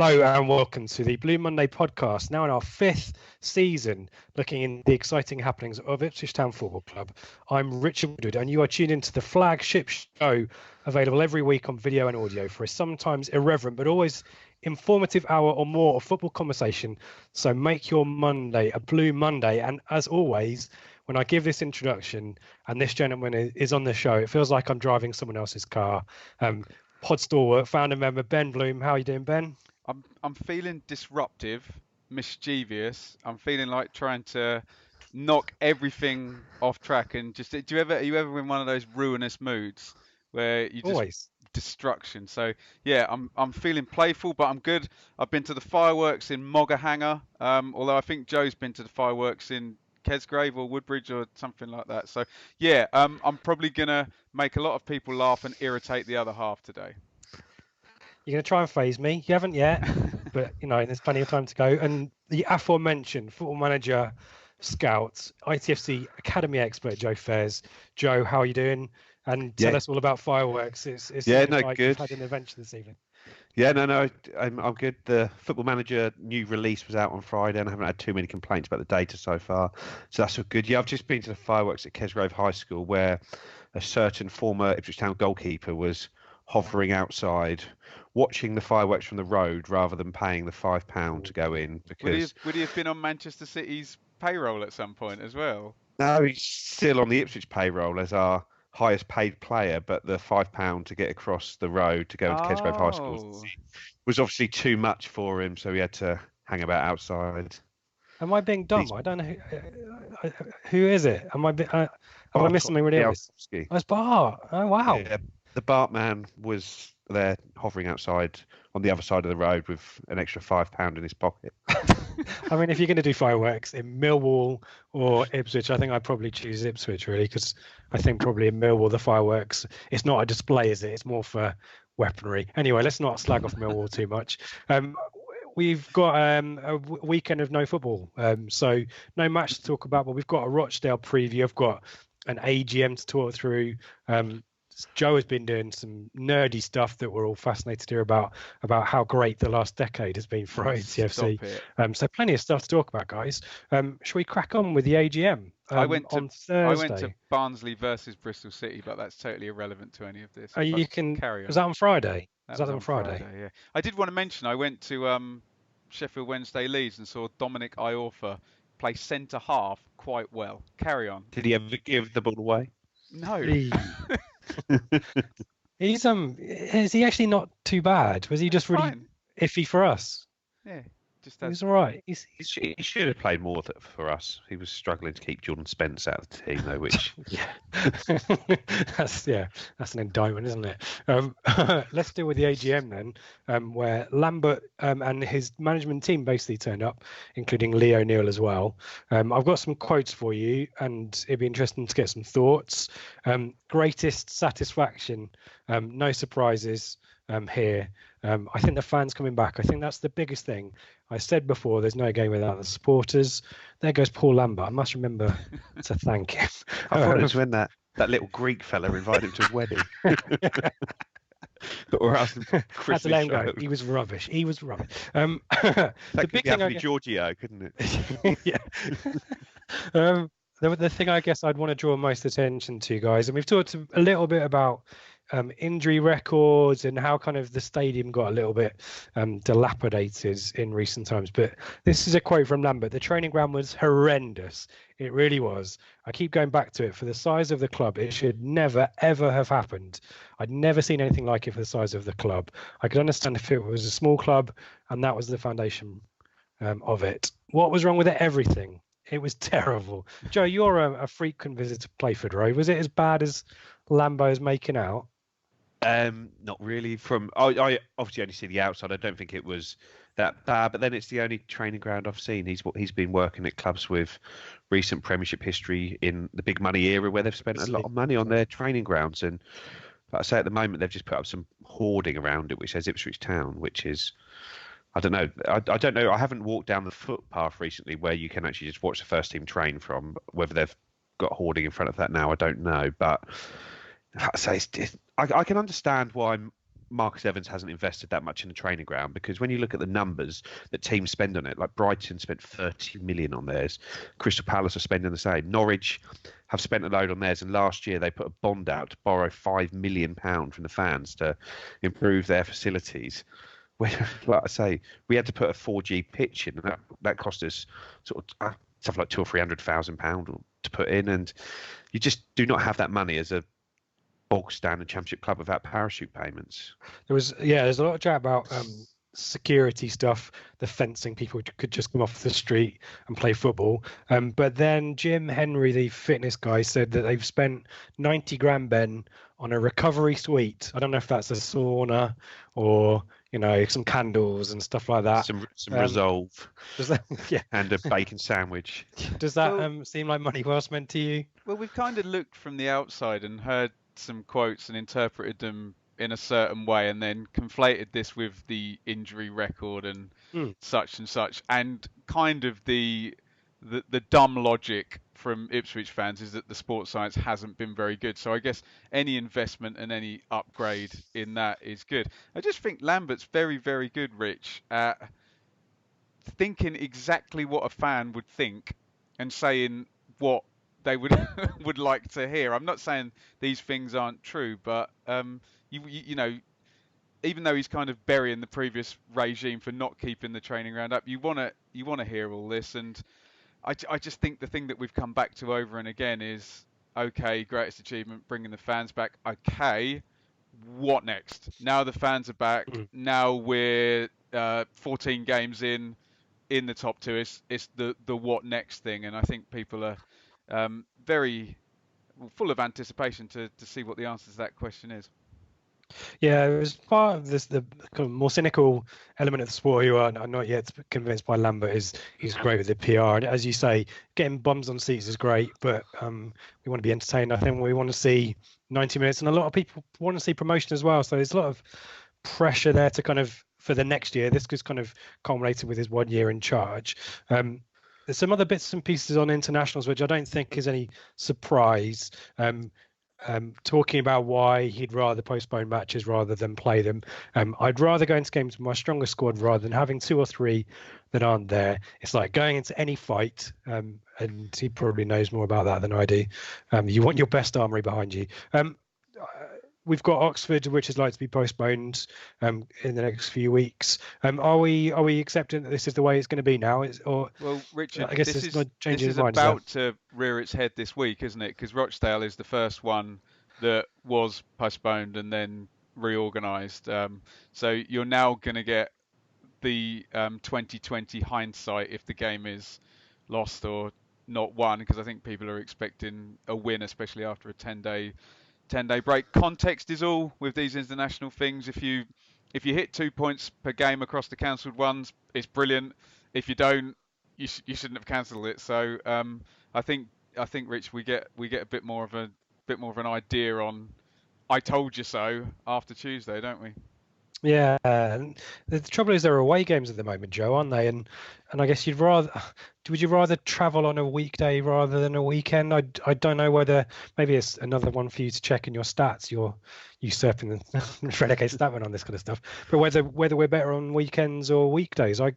Hello and welcome to the Blue Monday podcast, now in our 5th season, looking in the exciting happenings of Ipswich Town Football Club. I'm Richard Woodward and you are tuned into the flagship show, available every week on video and audio, for a sometimes irreverent but always informative hour or more of football conversation. So make your Monday a Blue Monday. And as always, when I give this introduction and this gentleman is on the show, it feels like I'm driving someone else's car. Pod stalwart, founder member Ben Bloom. How are you doing, Ben? I'm feeling disruptive, mischievous. I'm feeling like trying to knock everything off track and just. Are you ever in one of those ruinous moods where you just Always destruction? So yeah, I'm feeling playful, but I'm good. I've been to the fireworks in Moggahanger, although I think Joe's been to the fireworks in Kesgrave or Woodbridge or something like that. So yeah, I'm probably gonna make a lot of people laugh and irritate the other half today. You're going to try and phase me. You haven't yet, but there's plenty of time to go. And the aforementioned football manager, scout, ITFC academy expert, Joe Fairs. Joe, how are you doing? And tell us all about fireworks. It's good. You've had an adventure this evening. Yeah, no, I'm good. The Football Manager new release was out on Friday, and I haven't had too many complaints about the data so far, so that's all good. Yeah, I've just been to the fireworks at Kesgrave High School, where a certain former Ipswich Town goalkeeper was hovering outside, watching the fireworks from the road rather than paying the £5 to go in. Because would he have been on Manchester City's payroll at some point as well? No, he's still on the Ipswich payroll as our highest paid player, but the £5 to get across the road to go into Kesgrove High School was obviously too much for him, so he had to hang about outside. Am I being dumb? I don't know who is it. Am I missing something really obvious? Oh, it's Bart. Oh wow. Yeah, the Bart man was there hovering outside on the other side of the road with an extra £5 in his pocket. I mean, if you're going to do fireworks in Millwall or Ipswich, I think I'd probably choose Ipswich, really, because I think probably in Millwall, the fireworks, it's not a display, is it? It's more for weaponry. Anyway, let's not slag off Millwall too much. We've got a weekend of no football, so no match to talk about, but we've got a Rochdale preview. I've got an AGM to talk through. Joe has been doing some nerdy stuff that we're all fascinated to hear about how great the last decade has been for ITFC. So plenty of stuff to talk about, guys. Shall we crack on with the AGM? I went Thursday. I went to Barnsley versus Bristol City, but that's totally irrelevant to any of this. You can carry on. Was that on Friday? Was that on Friday? Yeah. I did want to mention I went to Sheffield Wednesday Leeds and saw Dominic Iorfa play centre half quite well. Carry on. Did he ever give the ball away? No. Is he actually not too bad? Was he just really iffy for us? Yeah, he's all right. He should have played more for us. He was struggling to keep Jordan Spence out of the team, though, which that's an indictment, isn't it? Let's deal with the AGM then, where Lambert and his management team basically turned up, including Lee O'Neill as well. I've got some quotes for you, and it'd be interesting to get some thoughts. Greatest satisfaction, no surprises here. I think the fans coming back. I think that's the biggest thing. I said before, there's no game without the supporters. There goes Paul Lambert. I must remember to thank him. I thought it was when that little Greek fella invited him to his wedding. Or asked him for Christmas to let him go. He was rubbish. That the big thing Giorgio, couldn't it? Yeah. The thing I guess I'd want to draw most attention to, guys, and we've talked a little bit about injury records and how kind of the stadium got a little bit dilapidated in recent times. But this is a quote from Lambert. The training ground was horrendous. It really was. I keep going back to it. For the size of the club, it should never, ever have happened. I'd never seen anything like it for the size of the club. I could understand if it was a small club and that was the foundation of it. What was wrong with it? Everything. It was terrible. Joe, you're a frequent visitor to Playford Road. Was it as bad as Lambo's making out? Not really. I obviously only see the outside. I don't think it was that bad. But then it's the only training ground I've seen. He's been working at clubs with recent Premiership history in the big money era, where they've spent a lot of money on their training grounds. And like I say, at the moment they've just put up some hoarding around it, which says Ipswich Town, which is, I don't know. I don't know. I haven't walked down the footpath recently where you can actually just watch the first team train from. Whether they've got hoarding in front of that now, I don't know. But I say I can understand why Marcus Evans hasn't invested that much in the training ground, because when you look at the numbers that teams spend on it, like Brighton spent 30 million on theirs, Crystal Palace are spending the same, Norwich have spent a load on theirs, and last year they put a bond out to borrow £5 million from the fans to improve their facilities. Where, like I say, we had to put a 4G pitch in, and that cost us sort of stuff like £200,000 or £300,000 to put in, and you just do not have that money as a bog standard Championship club without parachute payments. There's a lot of chat about security stuff, the fencing, people could just come off the street and play football. But then Jim Henry, the fitness guy, said that they've spent 90 grand, Ben, on a recovery suite. I don't know if that's a sauna or, some candles and stuff like that. Some Resolve. Does that, yeah. And a bacon sandwich. Does that seem like money well spent to you? Well, we've kind of looked from the outside and heard some quotes and interpreted them in a certain way, and then conflated this with the injury record and such and such, and kind of the dumb logic from Ipswich fans is that the sports science hasn't been very good. So I guess any investment and any upgrade in that is good. I just think Lambert's very, very good, Rich, at thinking exactly what a fan would think and saying what they would like to hear. I'm not saying these things aren't true, but you know, even though he's kind of burying the previous regime for not keeping the training ground up, you want to hear all this. And I just think the thing that we've come back to over and again is, okay, greatest achievement, bringing the fans back. Okay, what next? Now the fans are back. Now we're 14 games in the top two. It's the what next thing, and I think people are very full of anticipation to see what the answer to that question is. Yeah, it was part of this, the kind of more cynical element of the sport who are not yet convinced by Lambert he's great with the PR. And as you say, getting bums on seats is great, but we want to be entertained. I think we want to see 90 minutes, and a lot of people want to see promotion as well. So there's a lot of pressure there to kind of, for the next year, this was kind of culminated with his 1 year in charge. There's some other bits and pieces on internationals, which I don't think is any surprise. Talking about why he'd rather postpone matches rather than play them. I'd rather go into games with my strongest squad rather than having two or three that aren't there. It's like going into any fight, and he probably knows more about that than I do. You want your best armoury behind you. We've got Oxford, which is likely to be postponed in the next few weeks. Are we accepting that this is the way it's going to be now? Well, Richard, I guess this is mind, about to rear its head this week, isn't it? Because Rochdale is the first one that was postponed and then reorganised. So you're now going to get the 2020 hindsight if the game is lost or not won, because I think people are expecting a win, especially after a 10-day break. Context is all with these international things. If you hit 2 points per game across the cancelled ones, it's brilliant. If you don't, you shouldn't have cancelled it. So I think Rich, we get a bit more of an idea on I told you so after Tuesday, don't we? Yeah, and the trouble is there are away games at the moment, Joe, aren't they? And I guess would you rather travel on a weekday rather than a weekend? I don't know whether, maybe it's another one for you to check in your stats. You're usurping the relegate statman on this kind of stuff. But whether we're better on weekends or weekdays, I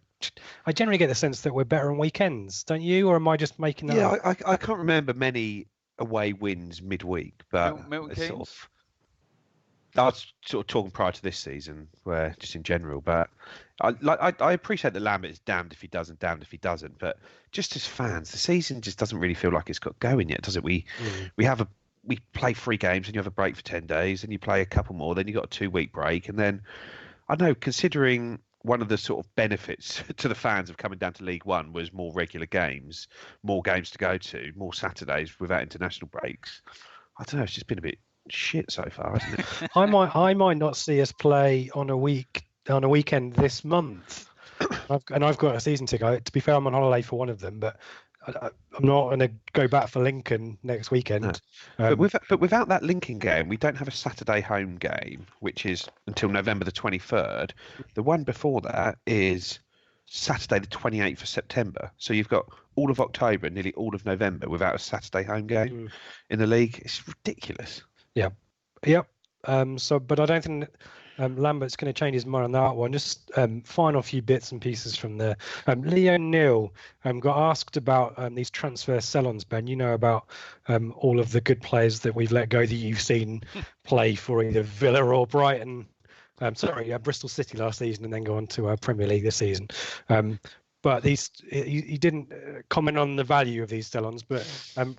generally get the sense that we're better on weekends, don't you? Or am I just making that up? I can't remember many away wins midweek, but Milton Keynes? I was sort of talking prior to this season, where just in general. But I appreciate that Lambert is damned if he does and damned if he doesn't. But just as fans, the season just doesn't really feel like it's got going yet, does it? We play 3 games and you have a break for 10 days, and you play a couple more, then you got a 2-week break, and then I don't know. Considering one of the sort of benefits to the fans of coming down to League One was more regular games, more games to go to, more Saturdays without international breaks. I don't know. It's just been a bit shit so far, isn't it? I might not see us play on a weekend this month. I've got a season ticket. To be fair, I'm on holiday for one of them, but I'm not going to go back for Lincoln next weekend. No. But without that Lincoln game, we don't have a Saturday home game, which is until November the 23rd. The one before that is Saturday the 28th of September. So you've got all of October and nearly all of November without a Saturday home game in the league. It's ridiculous. Yeah. Yep. But I don't think Lambert's going to change his mind on that one. Just final few bits and pieces from there. Leo Neal got asked about these transfer sell-ons, Ben. You know about all of the good players that we've let go that you've seen play for either Villa or Brighton. Bristol City last season and then go on to Premier League this season. But he didn't comment on the value of these sell-ons, but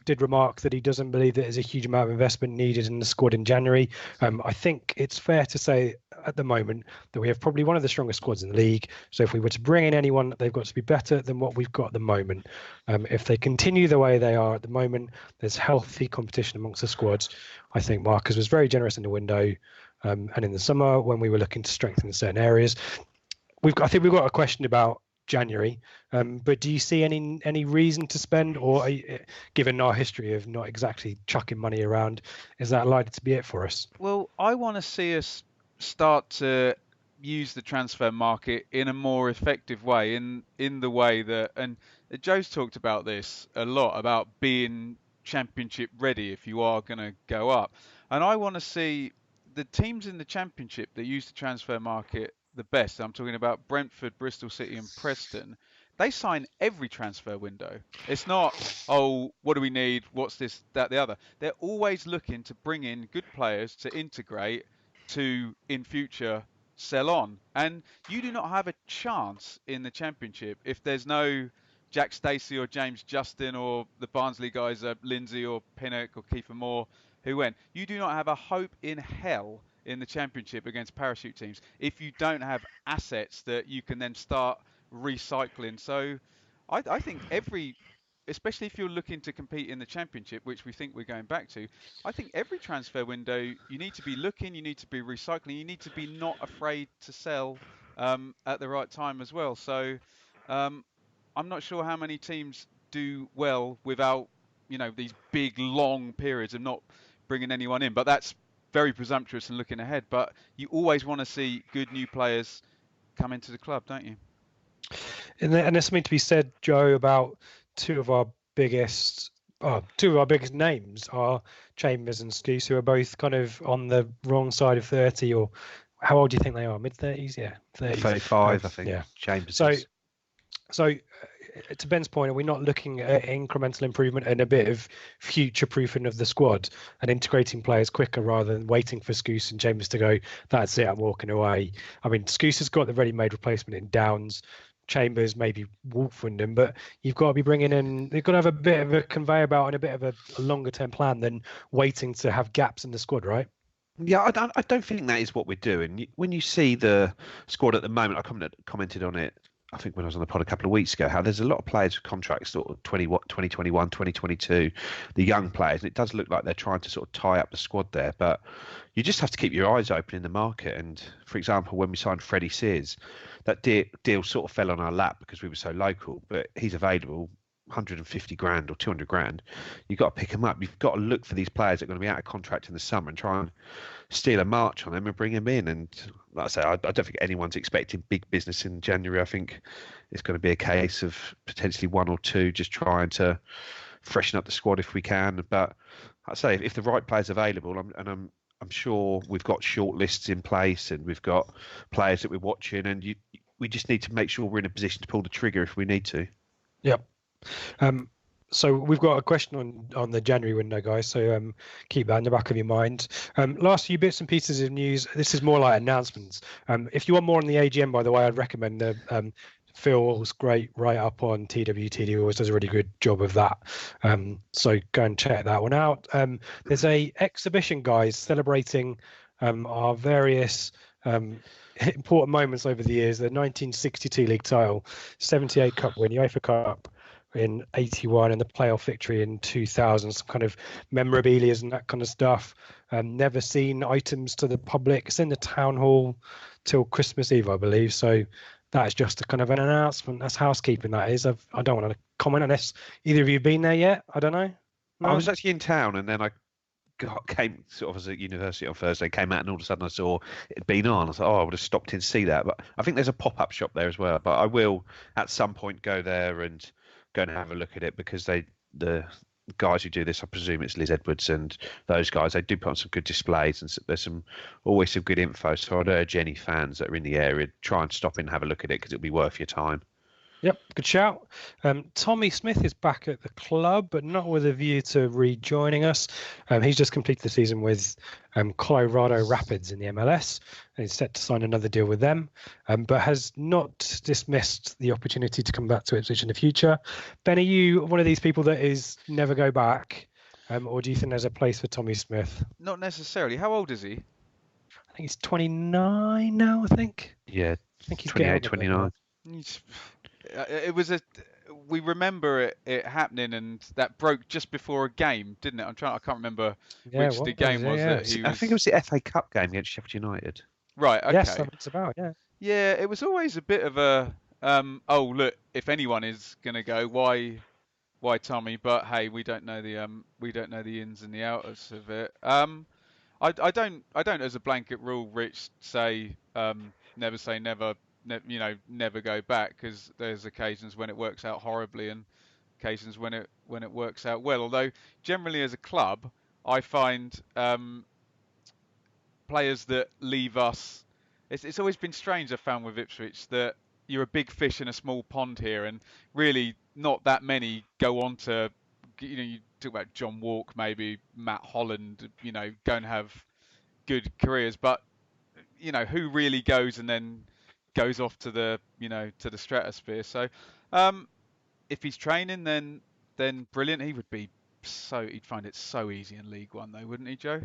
did remark that he doesn't believe that there's a huge amount of investment needed in the squad in January. I think it's fair to say at the moment that we have probably one of the strongest squads in the league. So if we were to bring in anyone, they've got to be better than what we've got at the moment. If they continue the way they are at the moment, there's healthy competition amongst the squads. I think Marcus was very generous in the window and in the summer when we were looking to strengthen in certain areas. I think we've got a question about January, but do you see any reason to spend, or given our history of not exactly chucking money around, is that likely to be it for us? Well, I want to see us start to use the transfer market in a more effective way, in the way that, and Joe's talked about this a lot, about being championship ready if you are going to go up. And I want to see the teams in the championship that use the transfer market the best. I'm talking about Brentford, Bristol City and Preston. They sign every transfer window. It's not, oh, what do we need? What's this, that, the other? They're always looking to bring in good players to integrate to, in future, sell on. And you do not have a chance in the championship if there's no Jack Stacey or James Justin or the Barnsley guys, Lindsay or Pinnock or Kiefer Moore, who went. You do not have a hope in hell in the championship against parachute teams if you don't have assets that you can then start recycling. So I think especially if you're looking to compete in the championship, which we think we're going back to, I think every transfer window you need to be looking, you need to be recycling, you need to be not afraid to sell at the right time as well. So I'm not sure how many teams do well without these big long periods of not bringing anyone in, but that's very presumptuous and looking ahead. But you always want to see good new players come into the club, don't you? And there's something to be said, Joe, about two of our biggest names are Chambers and Scouse, who are both kind of on the wrong side of 30, or how old do you think they are? Mid-30s? Yeah, 30s. 35, I think. Yeah. Chambers. So to Ben's point, are we not looking at incremental improvement and a bit of future-proofing of the squad and integrating players quicker rather than waiting for Scouse and Chambers to go, that's it, I'm walking away? I mean, Scouse has got the ready-made replacement in Downs. Chambers, maybe Wolfenden, but you've got to be bringing in, you've got to have a bit of a conveyor belt and a bit of a longer-term plan than waiting to have gaps in the squad, right? Yeah, I don't think that is what we're doing. When you see the squad at the moment, I commented on it, I think when I was on the pod a couple of weeks ago, how there's a lot of players with contracts sort of 2021, 2022, the young players, and it does look like they're trying to sort of tie up the squad there. But you just have to keep your eyes open in the market. And for example, when we signed Freddie Sears, that deal sort of fell on our lap because we were so local, but he's available. 150 grand or 200 grand, you've got to pick them up. You've got to look for these players that are going to be out of contract in the summer and try and steal a march on them and bring them in. And like I say, I don't think anyone's expecting big business in January. I think it's going to be a case of potentially one or two just trying to freshen up the squad if we can. But like I say, if the right player's available, I'm sure we've got short lists in place and we've got players that we're watching, and we just need to make sure we're in a position to pull the trigger if we need to. Yep. So we've got a question on the January window, guys. So keep that in the back of your mind. Last few bits and pieces of news. This is more like announcements. If you want more on the AGM, by the way, I'd recommend Phil's great write-up on TWTD. He always does a really good job of that. So go and check that one out. There's a exhibition, guys, celebrating our various important moments over the years. The 1962 league title, 78 Cup win, UEFA Cup in 81, and the playoff victory in 2000. Some kind of memorabilia and that kind of stuff. Never seen items to the public. It's in the town hall till Christmas Eve, I believe. So that's just a kind of an announcement. That's housekeeping, that is. I don't want to comment on this. Either of you been there yet? I don't know. No? I was actually in town, and then I came sort of as at university on Thursday, came out, and all of a sudden I saw it had been on. I thought, I would have stopped in to see that. But I think there's a pop-up shop there as well. But I will at some point go there and go and have a look at it, because the guys who do this, I presume it's Liz Edwards and those guys, they do put on some good displays, and there's always some good info. So I'd urge any fans that are in the area, try and stop in and have a look at it, because it'll be worth your time. Yep, good shout. Tommy Smith is back at the club, but not with a view to rejoining us. He's just completed the season with Colorado Rapids in the MLS, and he's set to sign another deal with them, but has not dismissed the opportunity to come back to Ipswich in the future. Ben, are you one of these people that is never go back, or do you think there's a place for Tommy Smith? Not necessarily. How old is he? I think he's 29 now, I think. Yeah, I think he's 28, 29. It was we remember it happening, and that broke just before a game, didn't it? I can't remember which the game was. Yeah. That he was... I think it was the FA Cup game against Sheffield United. Right. Okay. Yes, that's what it's about. Yeah. Yeah, it was always a bit of a oh look, if anyone is gonna go, why Tommy? But hey, we don't know the ins and the outs of it. I don't as a blanket rule, Rich, say never. Never go back, because there's occasions when it works out horribly and occasions when it works out well. Although generally as a club, I find players that leave us, it's always been strange, I found, with Ipswich, that you're a big fish in a small pond here, and really not that many go on to, you talk about John Walk, maybe Matt Holland, go and have good careers, but who really goes and then goes off to the stratosphere. So if he's training, then brilliant. He'd find it so easy in League One, though, wouldn't he, Joe?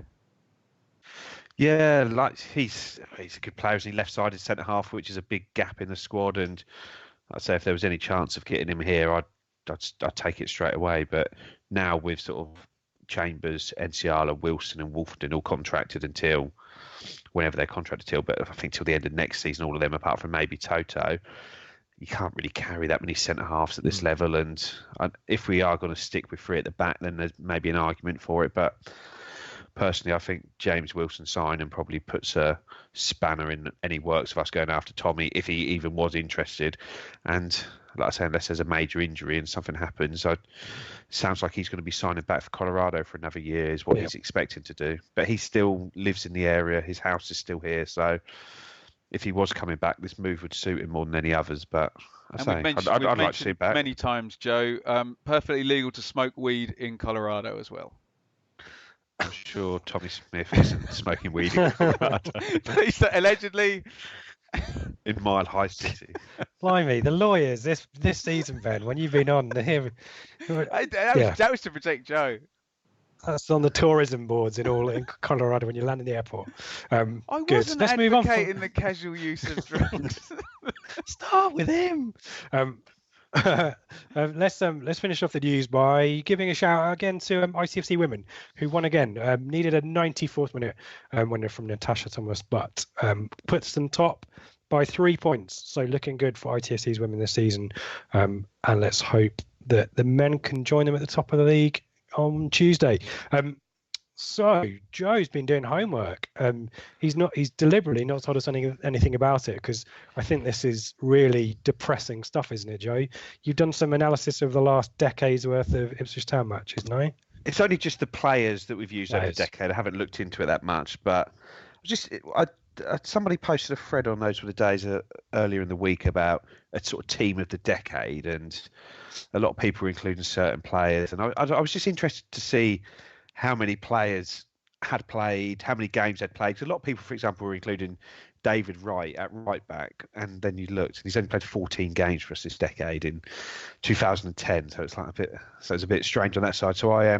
Yeah, like he's a good player. He's left-sided centre half, which is a big gap in the squad. And I'd say if there was any chance of getting him here, I'd take it straight away. But now with sort of Chambers, Enciala, Wilson, and Wolfenden all contracted until whenever they're contracted till, but I think till the end of next season, all of them apart from maybe Toto, you can't really carry that many centre halves at this level. And if we are going to stick with three at the back, then there's maybe an argument for it. But personally, I think James Wilson signing probably puts a spanner in any works of us going after Tommy, if he even was interested. And like I say, unless there's a major injury and something happens, sounds like he's going to be signing back for Colorado for another year, is what he's expecting to do. But he still lives in the area. His house is still here. So if he was coming back, this move would suit him more than any others. But I'd like to see him back. Many times, Joe, perfectly legal to smoke weed in Colorado as well. I'm sure Tommy Smith isn't smoking weed in Colorado. Allegedly. In Mile High City. Blimey, the lawyers this season, Ben, when you've been on here. That was to protect Joe. That's on the tourism boards in Colorado when you land in the airport. I wasn't Let's move on advocating the casual use of drugs. Start with him. Let's finish off the news by giving a shout out again to ICFC women, who won again. Needed a 94th minute winner from Natasha Thomas, but puts them top by 3 points. So looking good for ITFC's women this season. And let's hope that the men can join them at the top of the league on Tuesday. So Joe's been doing homework. He's deliberately not told us anything about it, because I think this is really depressing stuff, isn't it, Joe? You've done some analysis of the last decade's worth of Ipswich Town matches, no? It's only just the players that we've used over a decade. I haven't looked into it that much, but somebody posted a thread on Those Were the Days earlier in the week about a sort of team of the decade, and a lot of people were including certain players, and I was just interested to see how many players had played, how many games they'd played. Because a lot of people, for example, were including David Wright at right back, and then you looked, and he's only played 14 games for us this decade in 2010. So it's a bit strange on that side. So I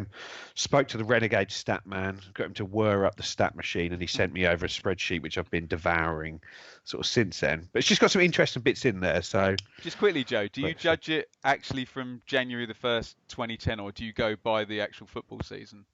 spoke to the renegade stat man, got him to whir up the stat machine, and he sent me over a spreadsheet which I've been devouring sort of since then. But it's just got some interesting bits in there. So just quickly, Joe, do you judge it actually from January the 1st, 2010, or do you go by the actual football season?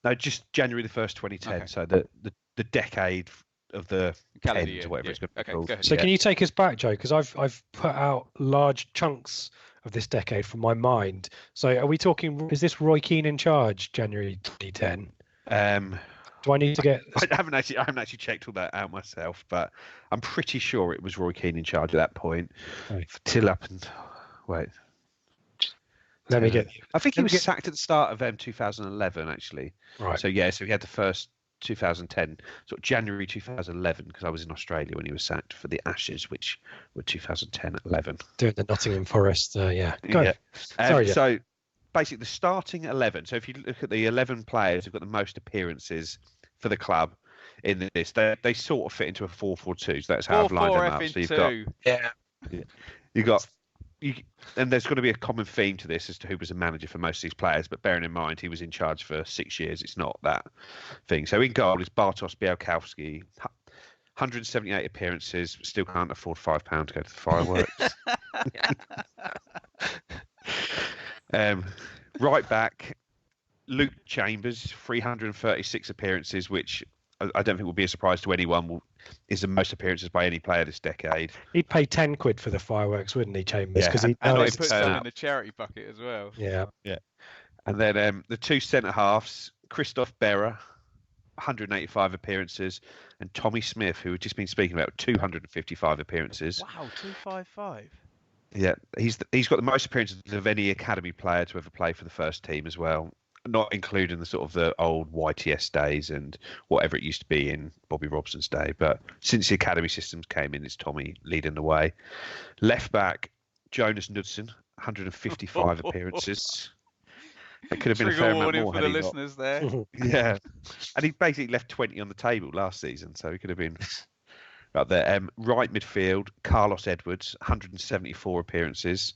No, just January the 1st, 2010. Okay. So the decade of the calendar year, whatever it's going to be called. So can you take us back, Joe? Because I've put out large chunks of this decade from my mind. So are we talking? Is this Roy Keane in charge, January 2010? Do I need to get? I haven't actually checked all that out myself, but I'm pretty sure it was Roy Keane in charge at that point. Till up and wait. Let me get. I think he let me was get- sacked at the start of 2011, actually. Right. So yeah, so he had the first 2010, sort of January 2011, because I was in Australia when he was sacked for the Ashes, which were 2010-11. Doing the Nottingham Forest. Yeah. Go. Yeah. Sorry. So basically, the starting 11. So if you look at the 11 players who've got the most appearances for the club in this, they sort of fit into a 4-4-2. So that's how I've lined them up. So you've got Yeah. you've got and there's going to be a common theme to this as to who was a manager for most of these players. But bearing in mind he was in charge for 6 years, it's not that thing. So in goal is Bartosz Białkowski. 178 appearances, still can't afford £5 to go to the fireworks. Right back, Luke Chambers, 336 appearances, which I don't think will be a surprise to anyone. Is the most appearances by any player this decade. He'd pay £10 for the fireworks, wouldn't he, Chambers? Yeah, Because and And not he even put turn some up. in the charity bucket as well. Yeah. And then the two centre halves, Christoph Berra, 185 appearances, and Tommy Smith, who we've just been speaking about, 255 appearances. Wow, 255. Yeah, he's got the most appearances of any academy player to ever play for the first team as well, not including the sort of the old YTS days and whatever it used to be in Bobby Robson's day. But since the academy systems came in, it's Tommy leading the way. Left back, Jonas Knudsen, 155 appearances. It could have been a fair Trigger amount warning more for had the he not. listeners there. Yeah, and he basically left 20 on the table last season, so he could have been right there. Right midfield, Carlos Edwards, 174 appearances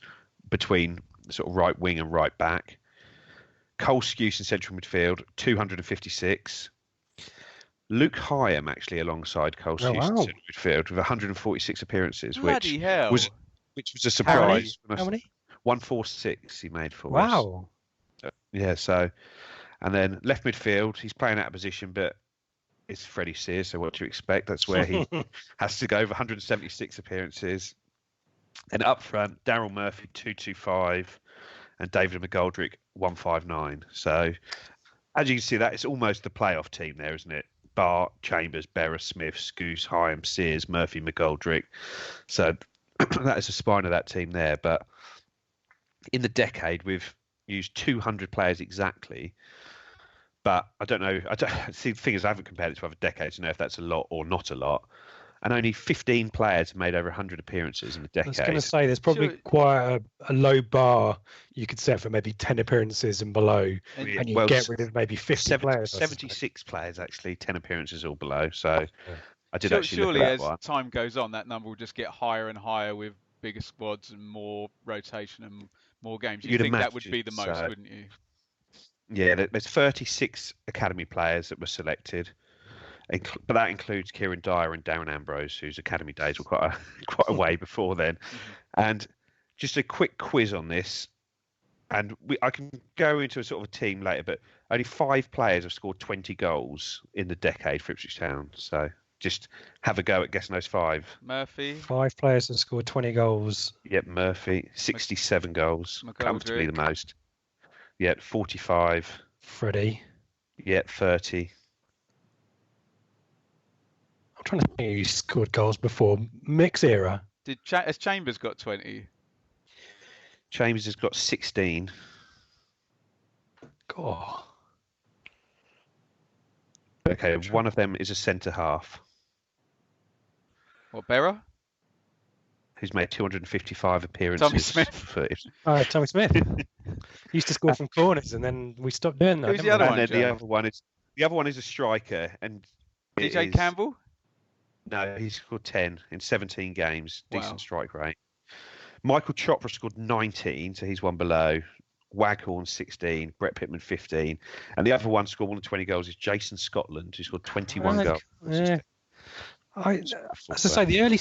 between sort of right wing and right back. Cole Skuse in central midfield, 256. Luke Hyam actually alongside Cole Skuse in wow. central midfield with 146 appearances, Bloody hell. which was a How many? surprise. How many? 146 he made for us. Wow. Yeah, so, and then left midfield, he's playing out of position, but it's Freddie Sears, so what do you expect? That's where he has to go, 176 appearances. And up front, Daryl Murphy, 225, and David McGoldrick, 159. So, as you can see, that it's almost the playoff team there, isn't it? Bart, Chambers, Berra, Smith, Scouse, Hyam, Sears, Murphy, McGoldrick. So, that is the spine of that team there. But in the decade, we've used 200 players exactly, but I don't know. I don't see. The thing is, I haven't compared it to other decades to know if that's a lot or not a lot. And only 15 players have made over 100 appearances in the I decade. was going to say there's probably Sure. quite a low bar you could set for maybe 10 appearances and below, And- and you Well, get rid of maybe 50 players. I suspect. 76 players actually, 10 appearances or below. So Yeah. I did actually Surely, look at as that one. time goes on, that number will just get higher and higher with bigger squads and more rotation and more games. You'd think that would be the most, so. wouldn't you? Yeah, there's 36 academy players that were selected, but that includes Kieran Dyer and Darren Ambrose, whose academy days were quite a way before then. And just a quick quiz on this, and I can go into a sort of a team later, but only 5 players have scored 20 goals in the decade for Ipswich Town. So just have a go at guessing those 5. Murphy, 5 players have scored 20 goals. Yep, Murphy, 67 goals, comfortably the McGoldrick. most. Yep, 45. Freddie. Yep, 30. I'm trying to think who scored goals before Mick's era. has Chambers got 20? Chambers has got 16. God. Okay, one of them is a centre half What, Berra? who's made 255 appearances. Tommy Smith. For Tommy Smith. Used to score from corners, and then we stopped doing that. Who's didn't the other we? one, and then Joe? the other one is a striker, and it DJ is- Campbell? No, he scored 10 in 17 games. Decent Wow. strike rate. Michael Chopra scored 19, so he's one below. Waghorn 16, Brett Pittman 15, and the other one scored 120 goals is Jason Scotland, who scored 21 goals. Yeah. As I say, the early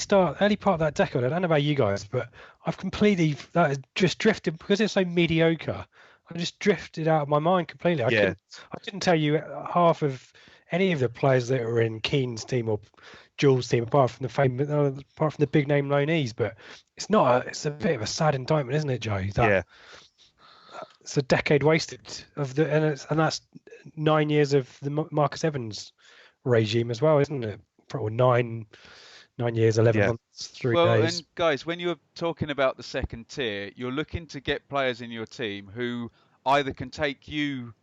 part of that decade, I don't know about you guys, but I've completely that has just drifted because it's so mediocre. I just drifted out of my mind completely. I couldn't tell you half of any of the players that were in Keane's team or Jules' team, apart from the big name loanees. But it's a bit of a sad indictment, isn't it, Joe? It's a decade wasted and that's 9 years of the Marcus Evans regime as well, isn't it? Or nine 9 years, 11 Yeah. months, 3 Well, days. and guys, when you're talking about the second tier, you're looking to get players in your team who either can take you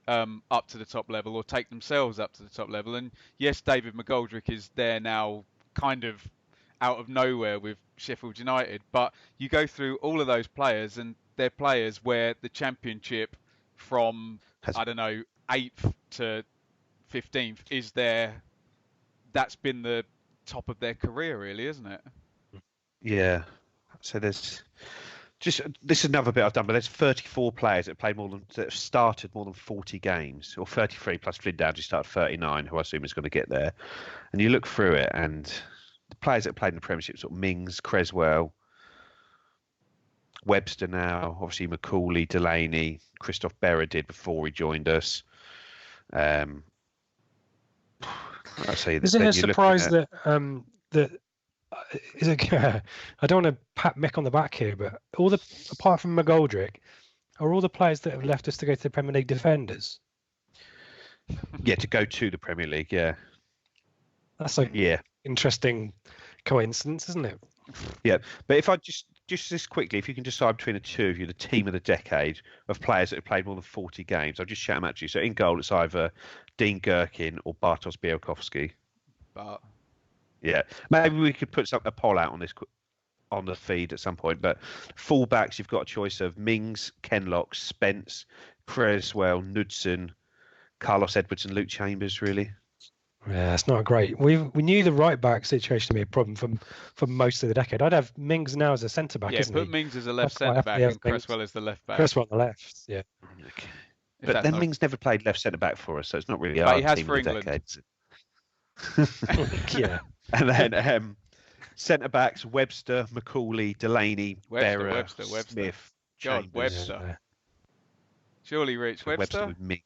up to the top level or take themselves up to the top level. And yes, David McGoldrick is there now, kind of out of nowhere with Sheffield United. But you go through all of those players, and they're players where the Championship from, I don't know, 8th to 15th is there. That's been the top of their career, really, isn't it? Yeah. So this is another bit I've done, but there's 34 players that have started more than 40 games, or 33 plus Flynn Downs, who started 39, who I assume is going to get there. And you look through it, and the players that played in the Premiership, sort of Mings, Creswell, Webster now, obviously Macaulay, Delaney, Christoph Berra did before he joined us. I'd say Is it a surprise that is it, I don't want to pat Mick on the back here, but apart from McGoldrick, are all the players that have left us to go to the Premier League defenders? Yeah, to go to the Premier League, yeah. That's interesting coincidence, isn't it? Yeah, but if I just this quickly, if you can decide between the two of you, the team of the decade of players that have played more than 40 games, I'll just shout them at you. So in goal, it's either Dean Gherkin or Bartosz Białkowski. But Yeah, maybe we could put a poll out on the feed at some point. But fullbacks, you've got a choice of Mings, Kenlock, Spence, Creswell, Knudsen, Carlos Edwards, and Luke Chambers. Really. Yeah, it's not great. We knew the right back situation to be a problem for most of the decade. I'd have Mings now as a centre back, isn't put he? Mings as a left centre back and Cresswell as the left back. Cresswell on the left, yeah. Okay. But then Mings never played left centre back for us, so it's not really but our he has team for of the England. decade. Yeah. And then centre backs: Webster, Macaulay, Delaney, Berra, Webster. Smith, God, Chambers. Webster. Yeah. Surely Rich Webster. with Mings.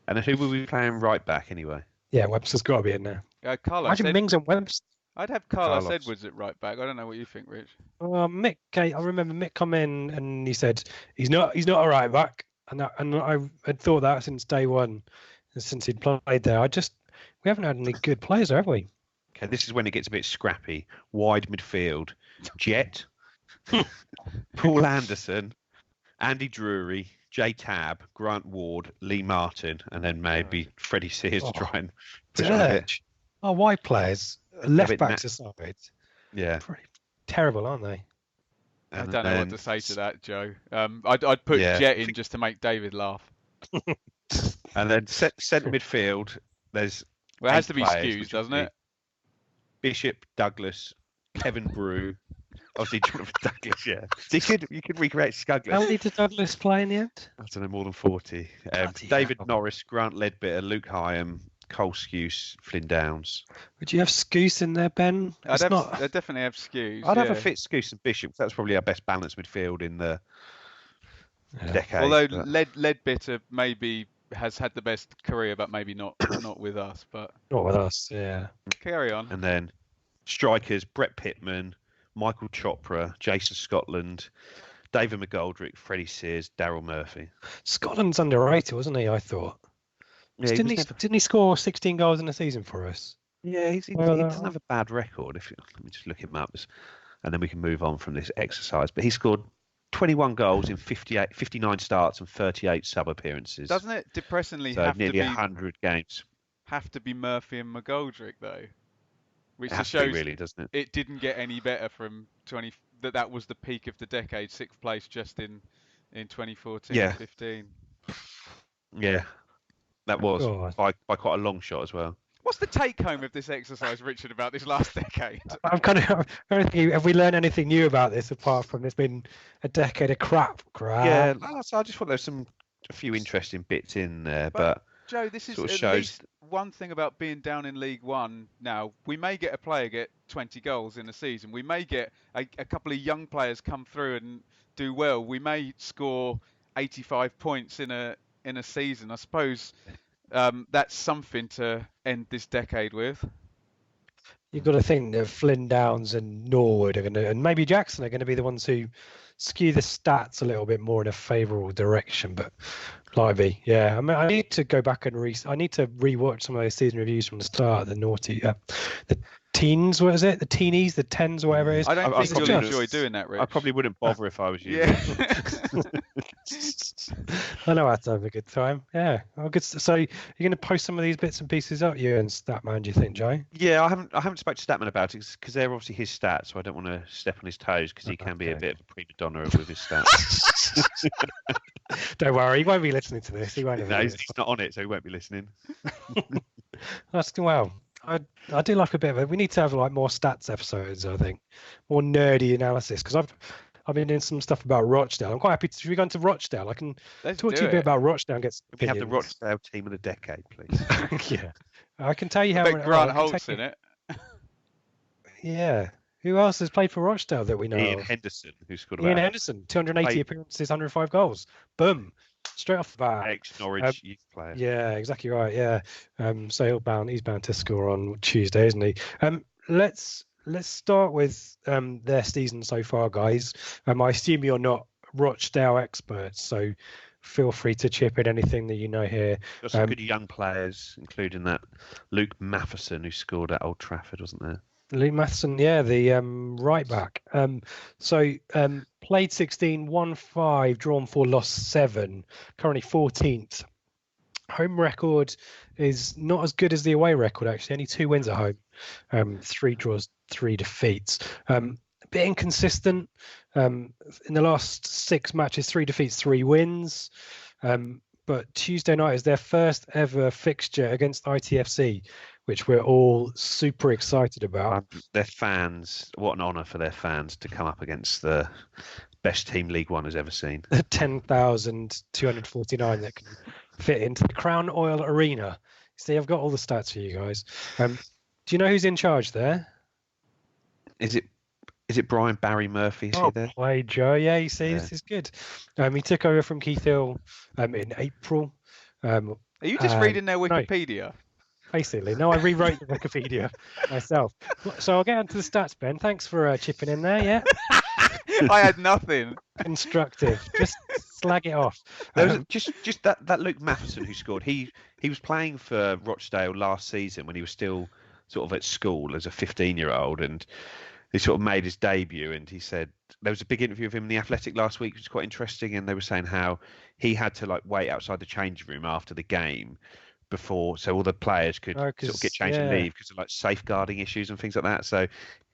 And then who will we playing right back anyway? Yeah, Webster's got to be in there. Carlos. Imagine Mings and Webster. I'd have Carlos Edwards at right back. I don't know what you think, Rich. Mick, I remember Mick come in and he said he's not a right back, and I had thought that since day one, since he'd played there. We haven't had any good players, have we? Okay, this is when it gets a bit scrappy. Wide midfield: Jet, Paul Anderson, Andy Drury, Jay Tabb, Grant Ward, Lee Martin, and then maybe Freddie Sears to try and push on the pitch. Oh, wide players, left backs aside. Yeah, pretty terrible, aren't they? I don't know what to say to that, Joe. I'd put Jet in just to make David laugh. And then centre midfield, it has to be Skews, doesn't it? Bishop, Douglas, Kevin Brew, obviously Jonathan Douglas. Yeah, so you could recreate Douglas. How many did Douglas play in the end? I don't know, more than 40. David Norris, Grant Ledbetter, Luke Hyam, Cole Skews, Flynn Downs. Would you have Skews in there, Ben? I'd definitely have Skews. I'd have a fit Skews and Bishop. That's probably our best balanced midfield in the decade. Although Ledbetter maybe has had the best career, but maybe not with us. But not with us, yeah. Carry on. And then strikers: Brett Pittman, Michael Chopra, Jason Scotland, David McGoldrick, Freddie Sears, Daryl Murphy. Scotland's underrated, wasn't he? I thought. Yeah, didn't he score 16 goals in a season for us? Yeah, he doesn't have a bad record. Let me just look him up, and then we can move on from this exercise. But he scored 21 goals in 59 starts and 38 sub appearances. Doesn't it depressingly have nearly 100 games? Have to be Murphy and McGoldrick though, which just shows really, doesn't it? It didn't get any better from 20. That was the peak of the decade, 6th place just in 2014, yeah. 15. Yeah, that was by quite a long shot as well. What's the take home of this exercise, Richard, about this last decade? I'm kind of thinking, have we learned anything new about this apart from there's been a decade of crap? Yeah, so I just thought there's a few interesting bits in there, but Joe, this is sort of at least one thing about being down in League One now. We may get a player get 20 goals in a season. We may get a couple of young players come through and do well. We may score 85 points in a season. I suppose that's something to end this decade with. You've got to think that Flynn Downs and Norwood are going to, and maybe Jackson are going to be the ones who skew the stats a little bit more in a favourable direction. But Lively, yeah. I mean, I need to go back and I need to rewatch some of those season reviews from the start. The teens. What is it? The teenies, the tens, or whatever it is. I don't think you'll probably enjoy doing that, Rich. I probably wouldn't bother if I was you. Yeah. I know how to have a good time. Yeah. Oh, good. So you're going to post some of these bits and pieces up, you and Statman, do you think, Joe? Yeah, I haven't spoke to Statman about it because they're obviously his stats, so I don't want to step on his toes because he can be a bit of a prima donna with his stats. Don't worry, he won't be listening to this. He won't. No, he's not on it, so he won't be listening. That's well. I do like a bit of it. We need to have like more stats episodes. I think more nerdy analysis because I've been doing some stuff about Rochdale. I'm quite happy to. Should we go into Rochdale? I can talk to you a bit about Rochdale and get some We have the opinions. Rochdale team of the decade, please. Yeah, I can tell you how. Bet Grant Holt's in it. Yeah. Who else has played for Rochdale that we know? Ian of? Henderson, who scored Ian about Henderson, 280 appearances, 105 goals. Boom. Straight off the bat. ex-Norwich youth player. Yeah, exactly right. Yeah. So he's bound to score on Tuesday, isn't he? Let's start with their season so far, guys. I assume you're not Rochdale experts, so feel free to chip in anything that you know here. Got some good young players, including that Luke Matheson who scored at Old Trafford, wasn't there? Luke Matheson, yeah, the right back. Played 16, won 5, drawn 4, lost 7. Currently 14th. Home record is not as good as the away record, actually. Only 2 wins at home, 3 draws, 3 defeats. A bit inconsistent. In the last 6 matches, 3 defeats, 3 wins. But Tuesday night is their first ever fixture against ITFC, which we're all super excited about. Their fans, what an honour for their fans to come up against the best team League One has ever seen. 10,249 that can fit into the Crown Oil Arena. See, I've got all the stats for you guys. Do you know who's in charge there? Is it Brian Barry Murphy? Is he there? Play Joe. Yeah, you see, this is good. He took over from Keith Hill in April. Are you just reading their Wikipedia? No. Basically, no, I rewrote the Wikipedia myself. So I'll get onto the stats, Ben. Thanks for chipping in there. Yeah, I had nothing. Constructive. Just slag it off. There was just that Luke Matheson who scored. He was playing for Rochdale last season when he was still sort of at school as a 15-year-old, and he sort of made his debut. And he said there was a big interview of him in the Athletic last week, which was quite interesting. And they were saying how he had to like wait outside the changing room after the game before, so all the players could sort of get changed and leave because of like safeguarding issues and things like that. So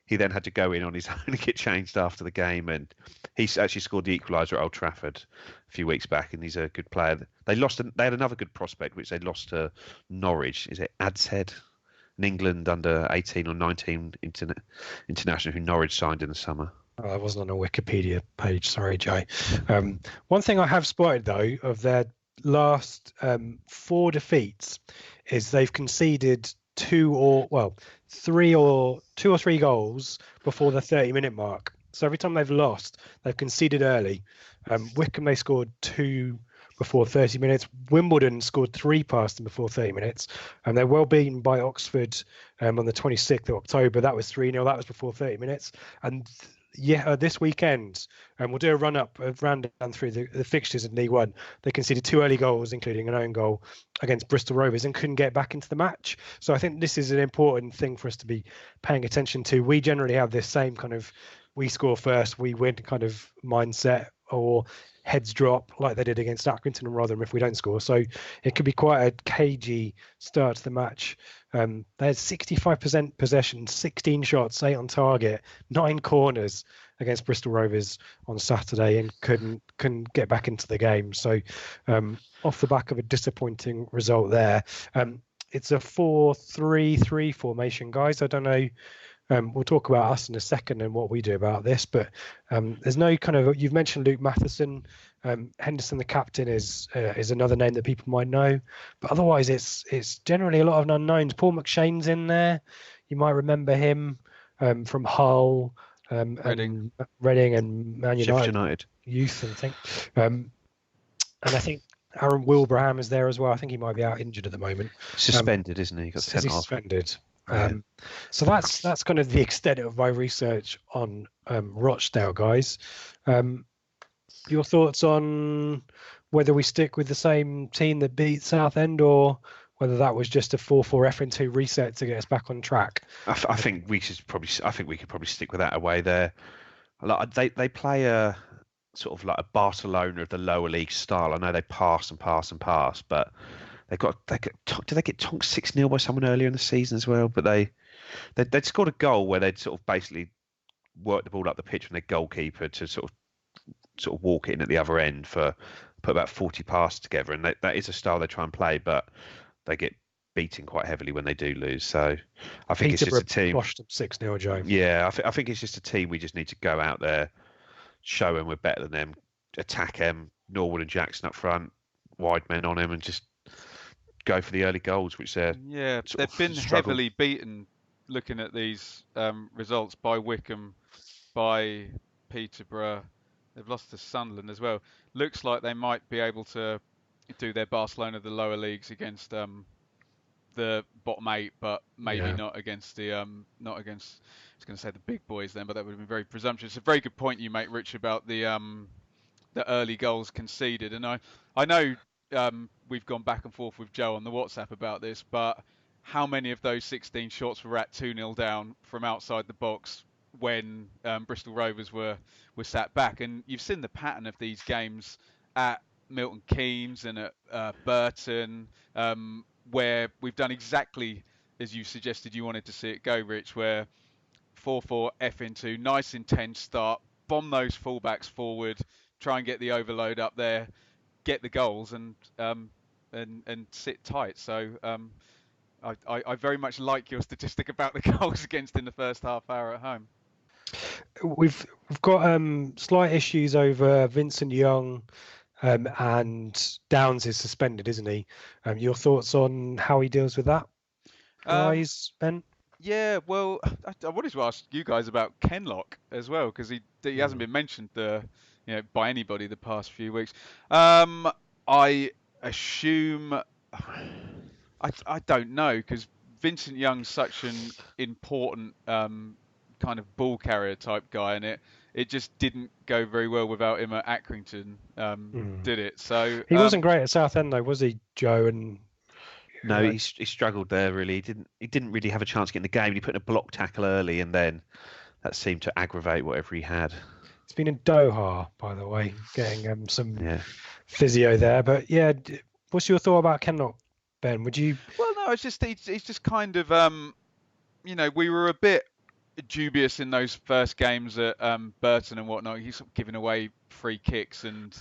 he then had to go in on his own and get changed after the game, and he actually scored the equaliser at Old Trafford a few weeks back, and he's a good player. They had another good prospect which they lost to Norwich. Is it Adshead, an England under 18 or 19 international who Norwich signed in the summer? Oh, that wasn't on a Wikipedia page. Sorry, Jay. One thing I have spotted though of their last 4 defeats is they've conceded 2 or 3 goals before the 30-minute mark. So every time they've lost, they've conceded early. Wickham, they scored 2 before 30 minutes. Wimbledon scored 3 past them before 30 minutes. And they're well beaten by Oxford on the 26th of October. That was 3-0. That was before 30 minutes. And this weekend, and we'll do a rundown through the fixtures in League One. They conceded 2 early goals, including an own goal against Bristol Rovers, and couldn't get back into the match. So I think this is an important thing for us to be paying attention to. We generally have this same kind of we score first, we win kind of mindset, or heads drop like they did against Accrington and Rotherham if we don't score. So it could be quite a cagey start to the match. They had 65% possession, 16 shots, 8 on target, 9 corners against Bristol Rovers on Saturday, and couldn't get back into the game. So off the back of a disappointing result there. It's a 4-3-3 formation, guys. I don't know. We'll talk about us in a second and what we do about this, but there's no kind of, you've mentioned Luke Matheson. Henderson, the captain, is another name that people might know, but otherwise it's generally a lot of unknowns. Paul McShane's in there. You might remember him from Hull, Reading and Man United youth, I think. And I think Aaron Wilbraham is there as well. I think he might be out injured at the moment. Suspended, isn't he? He got sent off. Suspended. So that's kind of the extent of my research on Rochdale, guys. Your thoughts on whether we stick with the same team that beat Southend or whether that was just a 4-4 FN2 reset to get us back on track. I think we could probably stick with that away there. Like they play a sort of like a Barcelona of the lower league style. I know they pass and pass and pass, but did they get tonked 6-0 by someone earlier in the season as well? But they'd scored a goal where they'd sort of basically worked the ball up the pitch from their goalkeeper to sort of walk it in at the other end for put about 40 passes together, and that is a style they try and play, but they get beaten quite heavily when they do lose. So I think it's just a team. Washed them 6-0, Joe. Yeah, I think it's just a team we just need to go out there, show them we're better than them, attack them, Norwood and Jackson up front, wide men on him, and just go for the early goals, which they've been heavily beaten. Looking at these results by Wickham, by Peterborough, they've lost to Sunderland as well. Looks like they might be able to do their Barcelona of the lower leagues against the bottom 8, but maybe not against the I was going to say the big boys then, but that would have been very presumptuous. It's a very good point you make, Rich, about the early goals conceded, and I know we've gone back and forth with Joe on the WhatsApp about this, but how many of those 16 shots were at 2-0 down from outside the box when Bristol Rovers were sat back? And you've seen the pattern of these games at Milton Keynes and at Burton, where we've done exactly as you suggested you wanted to see it go, Rich, where 4-4 FN2, nice intense start, bomb those fullbacks forward, try and get the overload up there, get the goals, and sit tight. So I very much like your statistic about the goals against in the first half hour at home. We've got slight issues over Vincent Young, and Downs is suspended, isn't he? Your thoughts on how he deals with that, guys, Ben? Yeah, well, I wanted to ask you guys about Kenlock as well, because he hasn't been mentioned by anybody the past few weeks. I assume I don't know, because Vincent Young's such an important kind of ball carrier type guy, and it just didn't go very well without him at Accrington, did it? So he wasn't great at Southend though, was he, Joe? And no, he struggled there really. He didn't really have a chance to get in the game. He put in a block tackle early, and then that seemed to aggravate whatever he had. He's been in Doha, by the way, getting some physio there. But yeah, what's your thought about Kenlock, Ben? Would you? Well, no, it's just kind of we were a bit dubious in those first games at Burton and whatnot. He's sort of giving away free kicks, and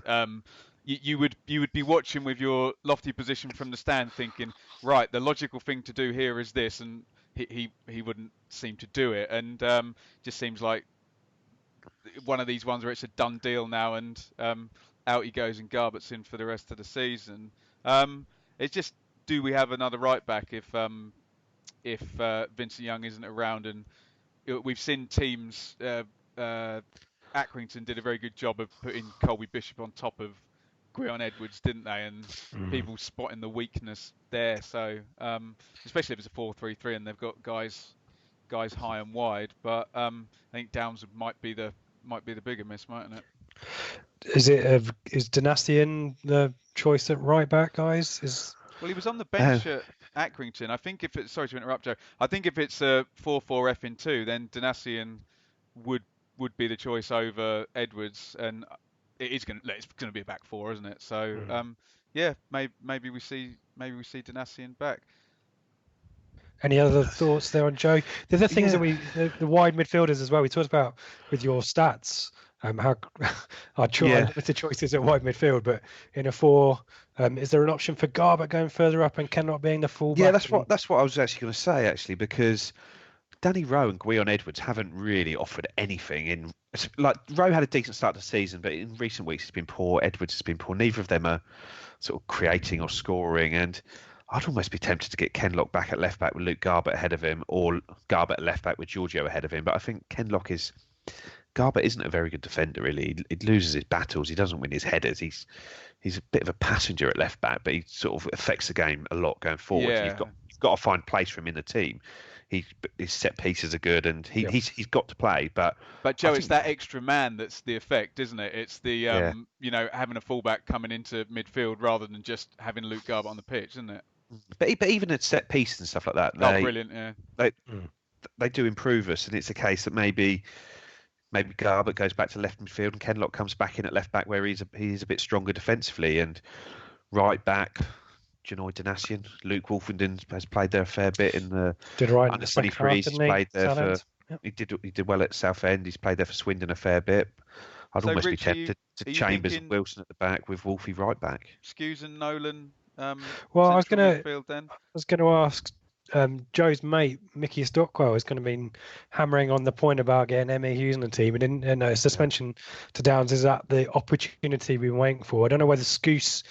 you would be watching with your lofty position from the stand, thinking, right, the logical thing to do here is this, and he wouldn't seem to do it, and just seems like one of these ones where it's a done deal now, and out he goes, and Garbutt's in for the rest of the season. It's just, do we have another right back if Vincent Young isn't around? And we've seen teams. Accrington did a very good job of putting Colby Bishop on top of Guion Edwards, didn't they? And people spotting the weakness there. So especially if it's a 4-3-3 and they've got guys high and wide. But I think Downs might be the bigger miss, mightn't it? Is Dynastian the choice at right back, guys? Well, he was on the bench at Accrington. I think sorry to interrupt, Joe. I think if it's a 4-4 FN2, then Dynastian would be the choice over Edwards, and it's going to be a back four, isn't it? So maybe we see Dynastian back. Any other thoughts there on Joe? The other things that the wide midfielders as well. We talked about with your stats. How our limited choices at wide midfield, but in a 4, is there an option for Garbutt going further up and Kenlock being the fullback? Yeah, that's what I was actually going to say, actually, because Danny Rowe and Guion Edwards haven't really offered anything. Rowe had a decent start to the season, but in recent weeks he's been poor. Edwards has been poor. Neither of them are sort of creating or scoring, and I'd almost be tempted to get Kenlock back at left back with Luke Garbutt ahead of him, or Garbutt at left back with Giorgio ahead of him. But I think Garbutt isn't a very good defender, really. He loses his battles. He doesn't win his headers. He's a bit of a passenger at left back, but he sort of affects the game a lot going forward. Yeah. You've got to find place for him in the team. His set pieces are good, and he's got to play. But Joe, it's that extra man that's the effect, isn't it? It's the having a fullback coming into midfield rather than just having Luke Garbutt on the pitch, isn't it? But even at set pieces and stuff like that, Oh, brilliant! Yeah. They do improve us, and it's a case that maybe Garbutt goes back to left midfield and Kenlock comes back in at left back where he's a bit stronger defensively, and right back Janoy Donatian, Luke Wolfenden has played there a fair bit in the Did right in under the second 23s. half, He's didn't he? played there Southend. for Yep. he did well at Southend. He's played there for Swindon a fair bit. I'd So, almost be Rich, tempted to are you Chambers thinking and Wilson at the back with Wolfie right back. Skews and Nolan Well, I was central gonna midfield then? ask Joe's mate Mickey Stockwell is going to be hammering on the point about getting Emma Hughes in the team, and suspension to Downs is that the opportunity we've been waiting for. I don't know whether Scouse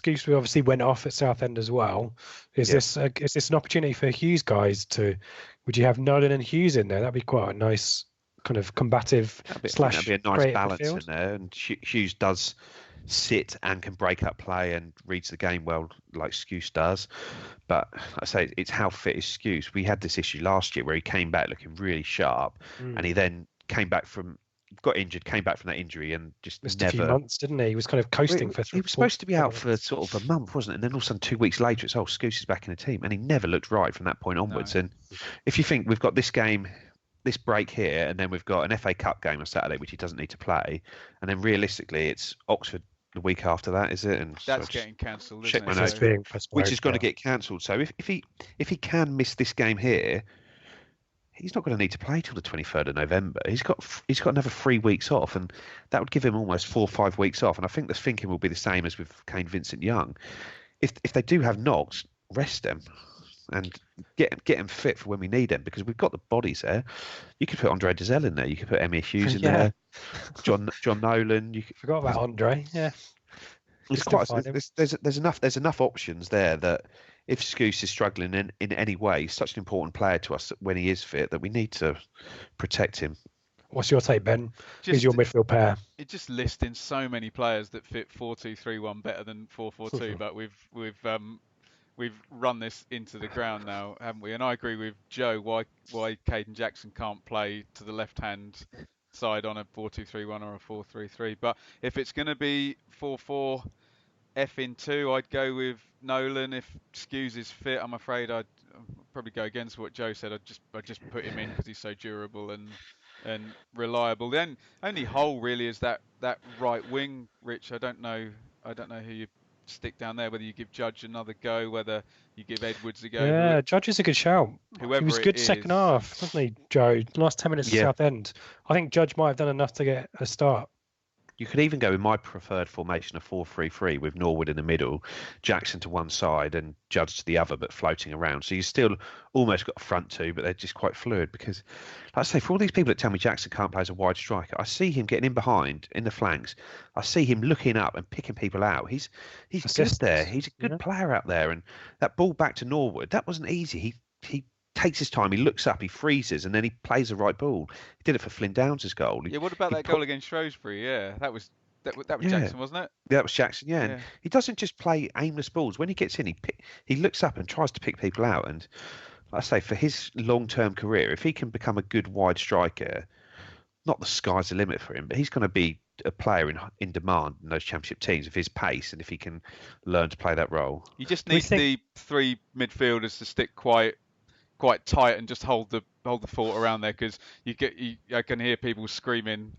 we obviously went off at Southend as well. Is this an opportunity for Hughes guys to? Would you have Nolan and Hughes in there? That'd be quite a nice kind of combative slash that'd be a nice creative balance midfield. in there, and Hughes does sit and can break up play and reads the game well like Skews does. But I say it's how fit is Skews. We had this issue last year where he came back looking really sharp, and he then got injured, came back from that injury, and just Missed never. a few months, didn't he? He was kind of coasting for. He was supposed to be out for sort of a month, wasn't it? And then all of a sudden, 2 weeks later, it's Skews is back in the team, and he never looked right from that point onwards. No. And if you think we've got this game, this break here, and then we've got an FA Cup game on Saturday, which he doesn't need to play, and then realistically, it's Oxford the week after that, is it? And That's getting cancelled, check isn't my it? notes, which is going to get cancelled. So if he can miss this game here, he's not going to need to play till the 23rd of November. He's got another 3 weeks off, and that would give him almost 4 or 5 weeks off. And I think the thinking will be the same as with Kane Vincent Young. If they do have knocks, rest them and get them fit for when we need them, because we've got the bodies there. You could put Andre Dezelle in there. You could put Emir Hughes in there. John Nolan. Forgot about Andre. Yeah. There's enough options there that if Scouse is struggling in any way, he's such an important player to us when he is fit that we need to protect him. What's your take, Ben? Who's your midfield pair? It's just listing so many players that fit 4-2-3-1 better than 4-4-2, but we've run this into the ground now, haven't we? And I agree with Joe why Caden Jackson can't play to the left-hand side on a 4-2-3-1 or a 4-3-3. But if it's going to be 4-4 F-2, I'd go with Nolan. If Skews is fit, I'm afraid I'd probably go against what Joe said. I'd just put him in because he's so durable and reliable. The only hole really is that right wing, Rich. I don't know who you stick down there, whether you give Judge another go, whether you give Edwards a go. Yeah, Judge is a good shout. He was good second half, wasn't he, Joe? Last 10 minutes of Southend. I think Judge might have done enough to get a start. You could even go with my preferred formation of 4-3-3 with Norwood in the middle, Jackson to one side and Judge to the other, but floating around. So you still almost got a front two, but they're just quite fluid. Because, like I say, for all these people that tell me Jackson can't play as a wide striker, I see him getting in behind, in the flanks. I see him looking up and picking people out. He's good there. He's a good player out there. And that ball back to Norwood, that wasn't easy. He takes his time, he looks up, he freezes, and then he plays the right ball. He did it for Flynn Downs' goal. Yeah, what about that goal against Shrewsbury? Yeah, that was Jackson, wasn't it? Yeah, that was Jackson, yeah. And he doesn't just play aimless balls. When he gets in, he looks up and tries to pick people out. And like I say, for his long-term career, if he can become a good wide striker, not the sky's the limit for him, but he's going to be a player in demand in those championship teams of his pace, and if he can learn to play that role. You just need the three midfielders to stick quite tight and just hold the fort around there, because I can hear people screaming,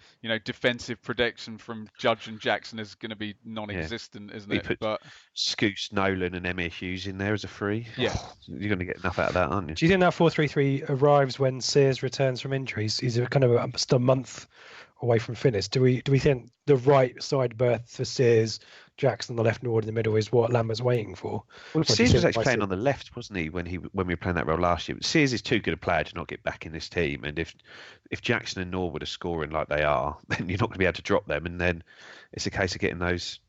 defensive protection from Judge and Jackson is going to be non-existent, isn't it? Put Scouse, Nolan and Emir Hughes in there as a free. Yeah. You're going to get enough out of that, aren't you? Do you think that 4-3-3 arrives when Sears returns from injuries? He's kind of just a month away from fitness. Do we think the right side berth for Sears, Jackson, the left, Norwood in the middle is what Lambert's waiting for? Well, Sears was actually playing on the left, wasn't he, when we were playing that role last year? But Sears is too good a player to not get back in this team, and if Jackson and Norwood are scoring like they are, then you're not going to be able to drop them, and then it's a case of getting those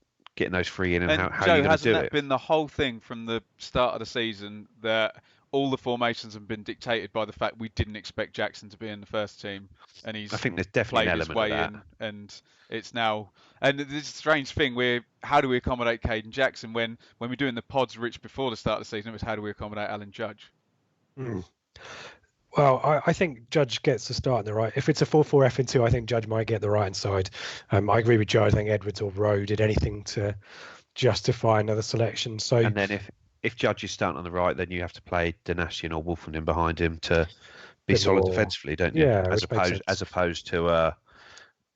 free in and how Joe, you're going to do hasn't that it. been the whole thing from the start of the season, that all the formations have been dictated by the fact we didn't expect Jackson to be in the first team, and I think there's definitely an element of that. And it's now, and this is a strange thing, how do we accommodate Caden Jackson when we're doing the pods, Rich, before the start of the season, it was how do we accommodate Alan Judge? Well, I think Judge gets the start in the right. If it's a 4-4 F2, I think Judge might get the right hand side. I agree with Joe. I think Edwards or Rowe did anything to justify another selection. So, and then if Judge is starting on the right, then you have to play Donatian or Wolfenden behind him to be Bit solid more- defensively, don't you? Yeah, as which makes opposed to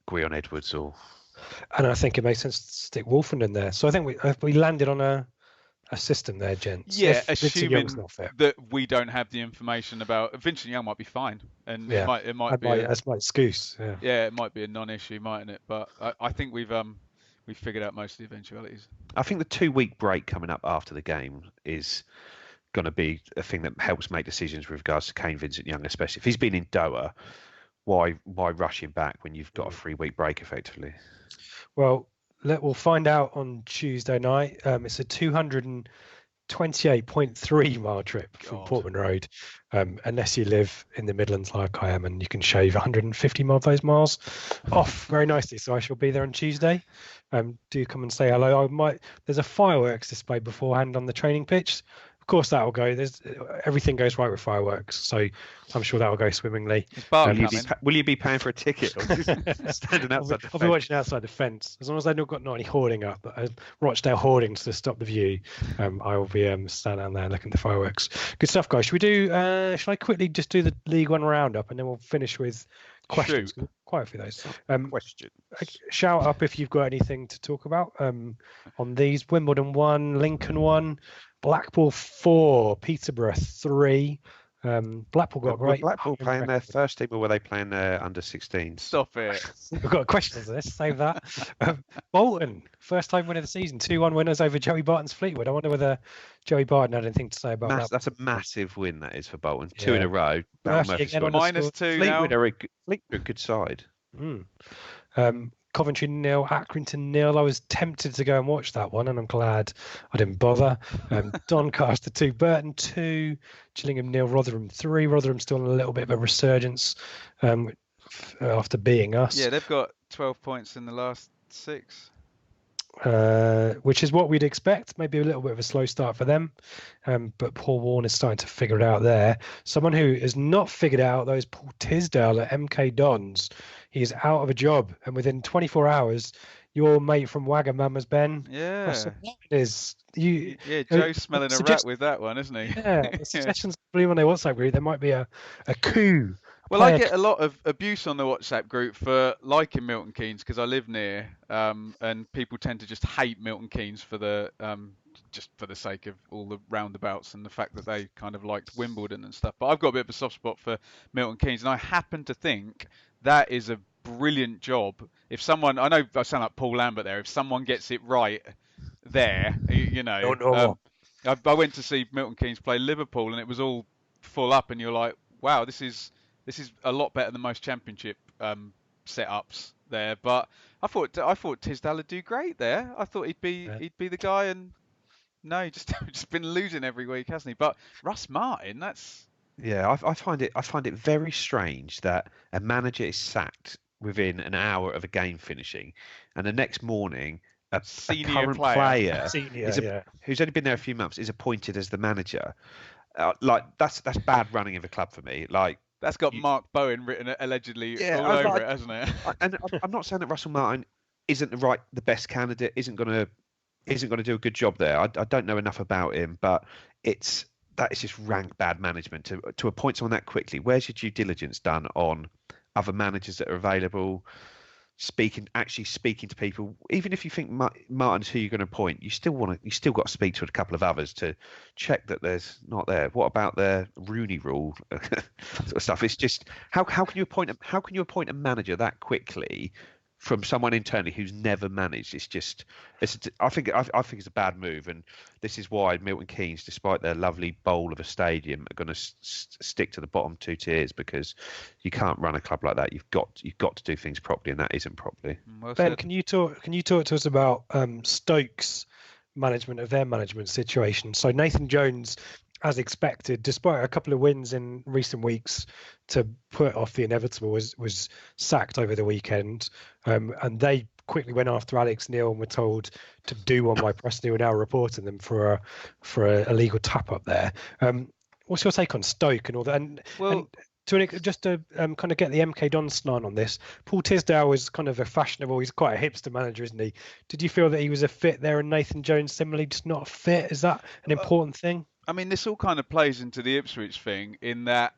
Guion Edwards or. And I think it makes sense to stick Wolfen in there. So I think we landed on a system there, gents. Yeah, If Vincent Young's not fit. that we don't have the information about. Vincent Young might be fine, and Yeah, it might be that's my excuse. Yeah. yeah, it might be a non-issue, mightn't it? But I think we've figured out most of the eventualities. I think the 2-week break coming up after the game is going to be a thing that helps make decisions with regards to Kane Vincent Young, especially if he's been in Doha. Why rush him back when you've got a 3-week break effectively? Well, we'll find out on Tuesday night. It's a 228.3 mile trip from Portman Road, unless you live in the Midlands like I am, and you can shave 150 of those miles off very nicely. So I shall be there on Tuesday. Do come and say hello. There's a fireworks display beforehand on the training pitch. Of course, that will go. Everything goes right with fireworks, so I'm sure that will go swimmingly. Will you be paying for a ticket or just standing outside? I'll be watching outside the fence. As long as they've not got any hoarding up, Rochdale hoardings to stop the view, I will be standing down there looking at the fireworks. Good stuff, guys. Should we do? Shall I quickly just do the League One roundup and then we'll finish with questions? Shoot. Quite a few of those. Question. Shout up if you've got anything to talk about on these. Wimbledon 1, Lincoln 1, Blackpool 4, Peterborough 3. Blackpool got great. Blackpool playing their first team, or were they playing their under-16s? Stop it. We've got questions on this. Save that. Bolton, first time win of the season, 2-1 winners over Joey Barton's Fleetwood. I wonder whether Joey Barton had anything to say about that. That's a massive win, that is, for Bolton. 2 in a row. Murphy -2 now. Fleetwood are a good side. Coventry 0, Accrington 0. I was tempted to go and watch that one, and I'm glad I didn't bother. Doncaster 2, Burton 2, Gillingham 0, Rotherham 3. Rotherham still in a little bit of a resurgence after beating us. Yeah, they've got 12 points in the last 6. Which is what we'd expect. Maybe a little bit of a slow start for them. But Paul Warne is starting to figure it out there. Someone who has not figured it out, though, is Paul Tisdale at MK Dons. He's out of a job, and within 24 hours, your mate from Wagamama's Ben. Yeah. Is you? Yeah, Joe's smelling a rat with that one, isn't he? Yeah. The suggestions on the WhatsApp group. There might be a coup. Well, I get a lot of abuse on the WhatsApp group for liking Milton Keynes because I live near, and people tend to just hate Milton Keynes for the sake of all the roundabouts and the fact that they kind of liked Wimbledon and stuff. But I've got a bit of a soft spot for Milton Keynes, and I happen to think that is a brilliant job. If someone, I know I sound like Paul Lambert there, if someone gets it right there, I went to see Milton Keynes play Liverpool, and it was all full up, and you're like, wow, this is a lot better than most championship setups there. But I thought Tisdale would do great there. I thought he'd be the guy, and no, he just been losing every week, hasn't he? But Russ Martin, that's I find it very strange that a manager is sacked within an hour of a game finishing, and the next morning a current player who's only been there a few months is appointed as the manager. That's bad running of a club for me. That's got Mark Bowen written allegedly all over it, hasn't it? And I'm not saying that Russell Martin isn't the best candidate, isn't going to do a good job there. I don't know enough about him, but that is just rank bad management to appoint someone that quickly. Where's your due diligence done on other managers that are available? Actually speaking to people, even if you think Martin's who you're going to appoint, you still got to speak to a couple of others to check that there's not there. What about their Rooney Rule sort of stuff? It's just how can you appoint a manager that quickly from someone internally who's never managed? I think it's a bad move, and this is why Milton Keynes, despite their lovely bowl of a stadium, are going to stick to the bottom 2 tiers, because you can't run a club like that. You've got to do things properly, and that isn't properly. Well, Ben, can you talk to us about Stoke's management of their management situation? So Nathan Jones, as expected, despite a couple of wins in recent weeks to put off the inevitable, was sacked over the weekend, and they quickly went after Alex Neil and were told to do one by Press Neil, now reporting them for a illegal tap up there. What's your take on Stoke and all that? And just to kind of get the MK Don slant on this, Paul Tisdale is kind of a fashionable. He's quite a hipster manager, isn't he? Did you feel that he was a fit there, and Nathan Jones similarly just not a fit? Is that an important thing? I mean, this all kind of plays into the Ipswich thing in that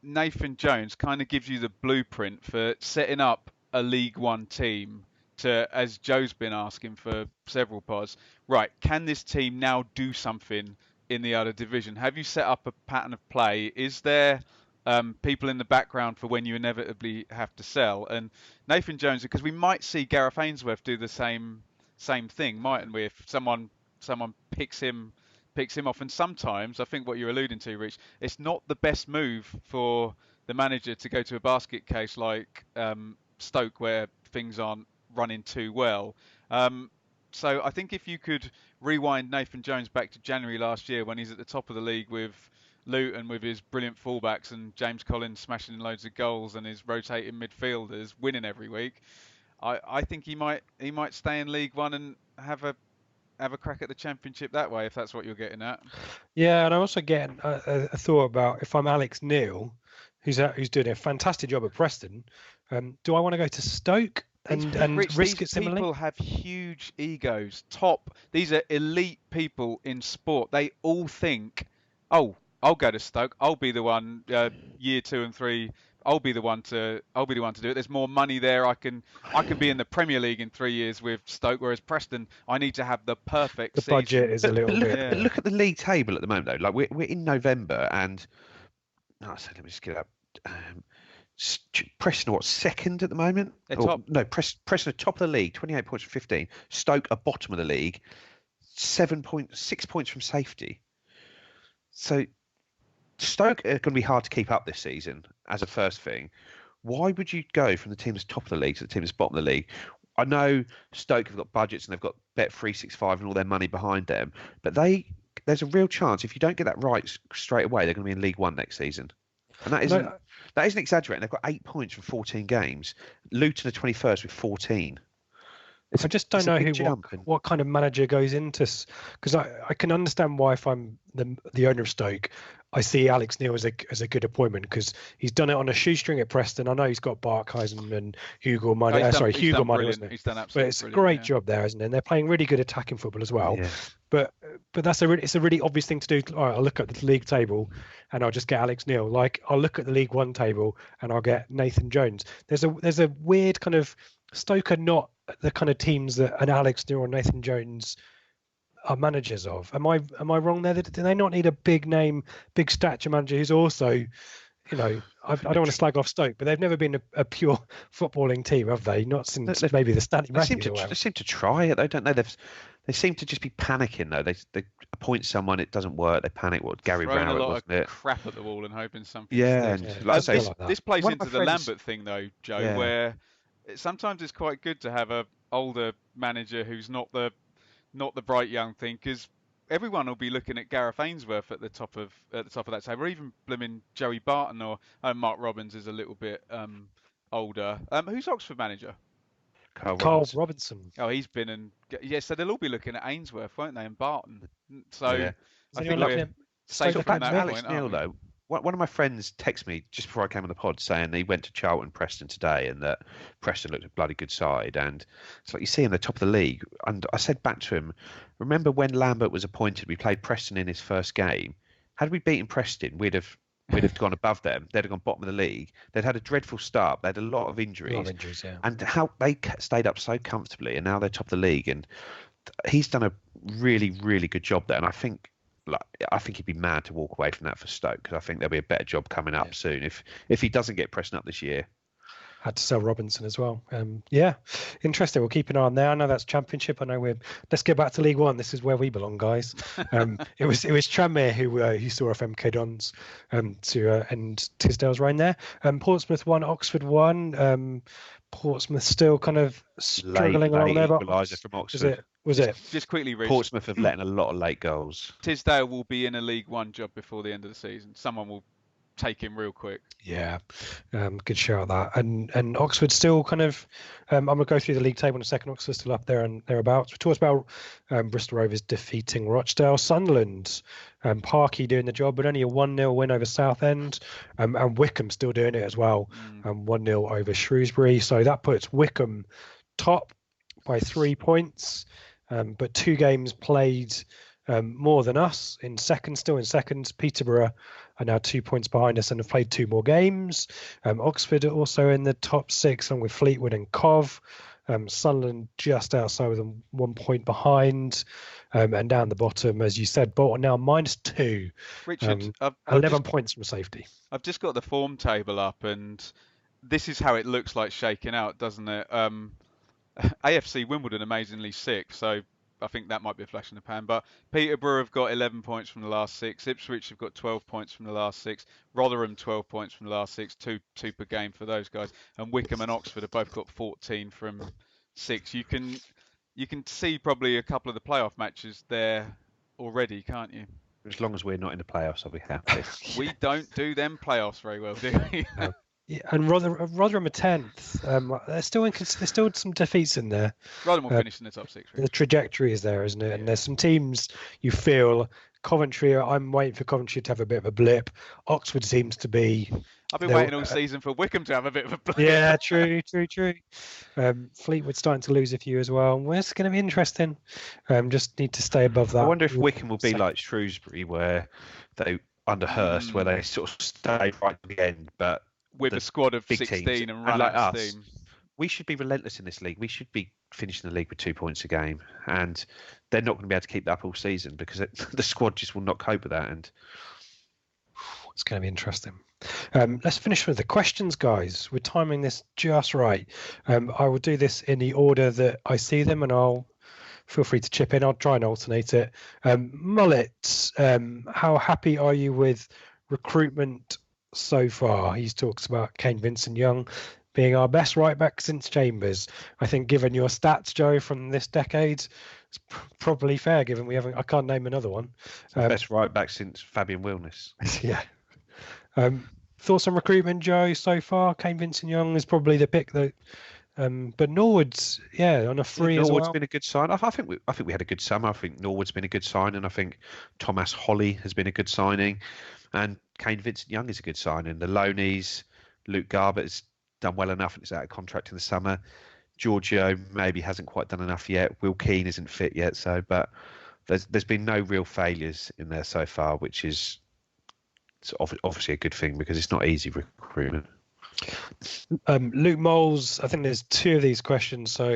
Nathan Jones kind of gives you the blueprint for setting up a League One team to, as Joe's been asking for several pods, right, can this team now do something in the other division? Have you set up a pattern of play? Is there people in the background for when you inevitably have to sell? And Nathan Jones, because we might see Gareth Ainsworth do the same thing, mightn't we? If someone picks him off. And sometimes, I think what you're alluding to, Rich, it's not the best move for the manager to go to a basket case like Stoke where things aren't running too well. So I think if you could rewind Nathan Jones back to January last year when he's at the top of the league with Luton with his brilliant fullbacks and James Collins smashing in loads of goals and his rotating midfielders winning every week, I think he might stay in League One and have a crack at the Championship that way, if that's what you're getting at. Yeah, and I'm also getting a thought about if I'm Alex Neil, who's doing a fantastic job at Preston, do I want to go to Stoke and Rich, risk it similarly? People have huge egos. These are elite people in sport. They all think, oh, I'll go to Stoke. I'll be the one year 2 and 3. I'll be the one to do it. There's more money there. I can be in the Premier League in 3 years with Stoke, whereas Preston, I need to have the perfect the season. budget is a little bit. But look at the league table at the moment, though. Like we're in November, and let me just get up. Preston are second at the moment? Top. No, Preston are top of the league, 28 points from 15. Stoke are bottom of the league, 6 points from safety. So Stoke are going to be hard to keep up this season as a first thing. Why would you go from the team that's top of the league to the team that's bottom of the league? I know Stoke have got budgets and they've got Bet365 and all their money behind them, but there's a real chance if you don't get that right straight away, they're going to be in League One next season. And that isn't exaggerating. They've got 8 points from 14 games. Luton are 21st with 14. I just don't know what kind of manager goes into, because I can understand why if I'm the owner of Stoke, I see Alex Neil as a good appointment because he's done it on a shoestring at Preston. I know he's got Barkhuizen and Hugo Money. Hugo Money, wasn't it? He's done but it's a great job there, isn't it? And they're playing really good attacking football as well. Yeah. But it's a really obvious thing to do. All right, I'll look at the league table and I'll just get Alex Neil. Like I'll look at the League One table and I'll get Nathan Jones. There's a weird kind of Stoke are not the kind of teams that an Alex Neil or Nathan Jones are managers of. Am I wrong there? Do they not need a big name, big stature manager who's also, I don't want to slag off Stoke, but they've never been a pure footballing team, have they? Not since maybe the Stanley Matthews. They seem to try it, though, don't they? They seem to just be panicking, though. They appoint someone, it doesn't work. They panic. What Gary Rowett, wasn't it? Crap at the wall and hoping something. Yeah, this plays into the Lambert thing, though, Joe, where sometimes it's quite good to have a older manager who's not the bright young thing, because everyone will be looking at Gareth Ainsworth at the top of that table, or even blooming Joey Barton, or Mark Robbins is a little bit older. Who's Oxford manager? Carl Robinson. Oh, he's been so they'll all be looking at Ainsworth, won't they, and Barton? So I think we're safe from that Alex point. Neil, though. One of my friends texted me just before I came on the pod saying he went to Charlton Preston today and that Preston looked a bloody good side. And it's like you see him at the top of the league. And I said back to him, remember when Lambert was appointed, we played Preston in his first game. Had we beaten Preston, we'd have gone above them. They'd have gone bottom of the league. They'd had a dreadful start. They had a lot of injuries. Yeah. And how they stayed up so comfortably, and now they're top of the league. And he's done a really, really good job there. And I think he'd be mad to walk away from that for Stoke, because I think there'll be a better job coming up soon if he doesn't get Preston up this year. Had to sell Robinson as well. Interesting. We'll keep an eye on there. I know that's Championship. I know let's get back to League One. This is where we belong, guys. It was Tranmere who saw off MK Dons to end Tisdale's reign there. Portsmouth won, Oxford won. Portsmouth still kind of struggling along there. Equaliser from Oxford. Was it? Just quickly, Rich. Portsmouth have let in a lot of late goals. Tisdale will be in a League One job before the end of the season. Someone will take him real quick. Yeah, good shout that. And Oxford still kind of. I'm going to go through the league table in a second. Oxford's still up there and thereabouts. We talked about Bristol Rovers defeating Rochdale, Sunderland, Parky doing the job, but only a 1-0 win over Southend, and Wickham still doing it as well, 1-0 over Shrewsbury. So that puts Wickham top by 3 points, but 2 games played more than us in second, still in second. Peterborough are now 2 points behind us and have played 2 more games. Oxford are also in the top 6 along with Fleetwood and Cov. Sunderland just outside with them 1 point behind. And down the bottom, as you said, Bolton now -2. Richard, 11 points from safety. I've just got the form table up, and this is how it looks like shaking out, doesn't it? AFC Wimbledon amazingly sick, so I think that might be a flash in the pan. But Peterborough have got 11 points from the last 6. Ipswich have got 12 points from the last 6. Rotherham 12 points from the last 6. Two per game for those guys. And Wickham and Oxford have both got 14 from 6. You can see probably a couple of the playoff matches there already, can't you? As long as we're not in the playoffs, I'll be happy. We don't do them playoffs very well, do we? No. Yeah, and Rotherham are 10th. There's still some defeats in there. Rotherham will finish in the top 6. Really. The trajectory is there, isn't it? And there's some teams you feel. Coventry, I'm waiting for Coventry to have a bit of a blip. Oxford seems to be. I've been waiting all season for Wickham to have a bit of a blip. Yeah, true. Fleetwood's starting to lose a few as well. Well, it's going to be interesting. Just need to stay above that. I wonder if Wickham will be like Shrewsbury, where they under Hurst, where they sort of stay right to the end, but with a squad of 16 teams, and run like out of steam. We should be relentless in this league. We should be finishing the league with 2 points a game, and they're not going to be able to keep that up all season because the squad just will not cope with that. And it's going to be interesting. Let's finish with the questions, guys. We're timing this just right. I will do this in the order that I see them, and I'll feel free to chip in. I'll try and alternate it. Mullet, how happy are you with recruitment so far? He talks about Kane Vincent-Young being our best right back since Chambers. I think given your stats, Joe, from this decade, it's probably fair given I can't name another one. Best right back since Fabian Wilness. Yeah. Thoughts on recruitment, Joe, so far? Kane Vincent-Young is probably the pick that but Norwood's on a free as well. Norwood's been a good sign. I think we had a good summer. I think Norwood's been a good sign, and I think Thomas Holly has been a good signing, and Kane Vincent-Young is a good signing. The loanees, Luke Garbutt's done well enough and is out of contract in the summer. Giorgio maybe hasn't quite done enough yet. Will Keane isn't fit yet, but there's been no real failures in there so far, which is obviously a good thing because it's not easy recruitment. Luke Moles, I think there's 2 of these questions, so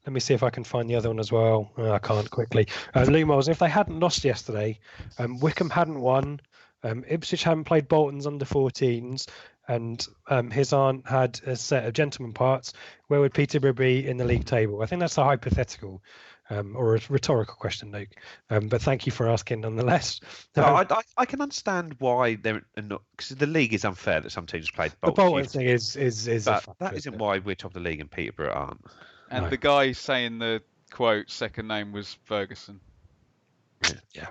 let me see if I can find the other one as well. I can't quickly. Luke Moles, if they hadn't lost yesterday, Wickham hadn't won, Ipswich hadn't played Bolton's under 14s, and his aunt had a set of gentleman parts, where would Peterborough be in the league table? I think that's a hypothetical or a rhetorical question, Luke. But thank you for asking nonetheless. I can understand why they're not, because the league is unfair that some teams played Bolton. The Bolton thing is but that isn't why we're top of the league and Peterborough aren't. And the guy saying the quote second name was Ferguson. Yeah.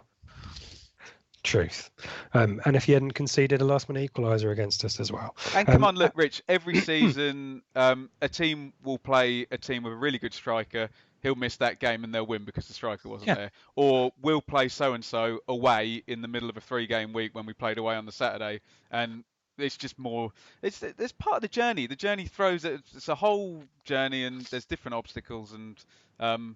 Truth. And if he hadn't conceded a last-minute equaliser against us as well. And come on, look, Rich, every season a team will play a team with a really good striker. He'll miss that game and they'll win because the striker wasn't there. Or we'll play so-and-so away in the middle of a 3-game week when we played away on the Saturday. And it's just more... It's part of the journey. The journey throws... It's a whole journey and there's different obstacles. And,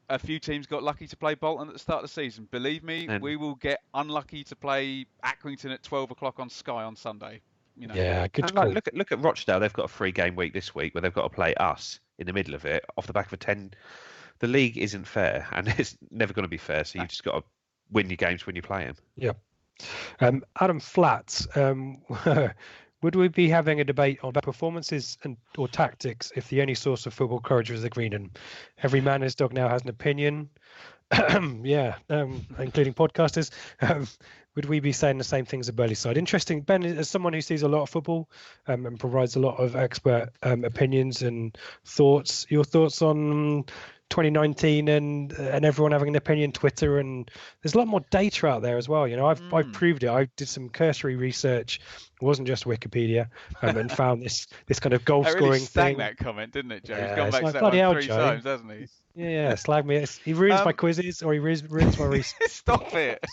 a few teams got lucky to play Bolton at the start of the season. Believe me, we will get unlucky to play Accrington at 12 o'clock on Sky on Sunday. You know. Yeah, good call. Look at Rochdale. They've got a 3-game week this week where they've got to play us in the middle of it off the back of a 10. The league isn't fair, and it's never going to be fair. So you've just got to win your games when you play them. Yeah. Adam Flatts, would we be having a debate on performances or tactics if the only source of football courage was the green? And every man and his dog now has an opinion. Including podcasters. Would we be saying the same things at Burleyside? Interesting, Ben, as someone who sees a lot of football and provides a lot of expert opinions and thoughts, your thoughts on 2019 and everyone having an opinion, Twitter, and there's a lot more data out there as well. I've proved it. I did some cursory research. It wasn't just Wikipedia, and found this kind of goal scoring really thing. that comment, didn't it, Joe? Yeah, He's gone back to that bloody one hell, 3 Joe. times, hasn't he? Yeah, slag me. He ruins my quizzes, or he ruins my research. Stop it.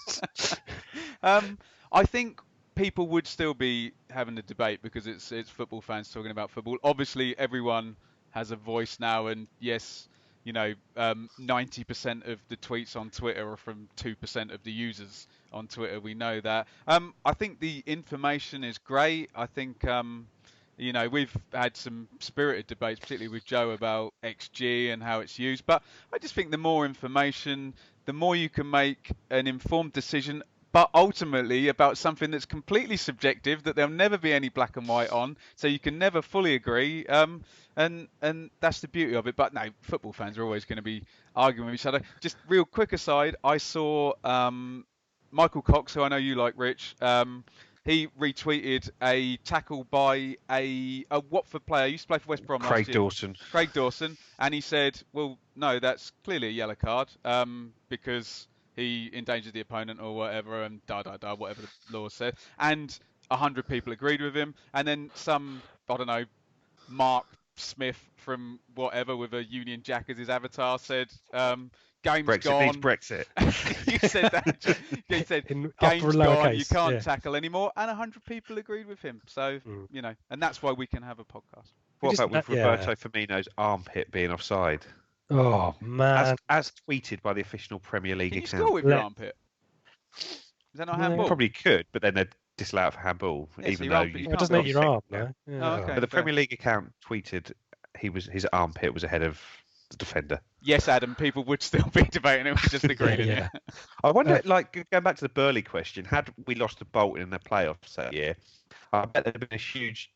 I think people would still be having a debate because it's football fans talking about football. Obviously, everyone has a voice now, and yes, 90% of the tweets on Twitter are from 2% of the users on Twitter. We know that. I think the information is great. I think we've had some spirited debates, particularly with Joe, about XG and how it's used. But I just think the more information, the more you can make an informed decision, but ultimately about something that's completely subjective, that there'll never be any black and white on, so you can never fully agree. And that's the beauty of it. But no, football fans are always going to be arguing with each other. Just real quick aside, I saw Michael Cox, who I know you like, Rich. He retweeted a tackle by a Watford player. He used to play for West Brom last year. Craig Dawson. And he said, well, no, that's clearly a yellow card because he endangered the opponent or whatever, and whatever the law said. And 100 people agreed with him. And then some, I don't know, Mark Smith from whatever with a Union Jack as his avatar said, game's Brexit gone. means Brexit. You said that. He said, game's gone, you can't tackle anymore. And 100 people agreed with him. So, and that's why we can have a podcast. What about with Roberto Firmino's armpit being offside? Oh, man. As tweeted by the official Premier League account. Can you score with your armpit? Is that not handball? Probably could, but then they'd disallow it for handball, even though it doesn't hit your arm. Yeah. Okay, but the Premier League account tweeted his armpit was ahead of the defender. Yes, Adam, people would still be debating it. We just agreed. Yeah. I wonder, going back to the Burley question, had we lost to Bolton in the playoffs that year, I bet there'd have been a huge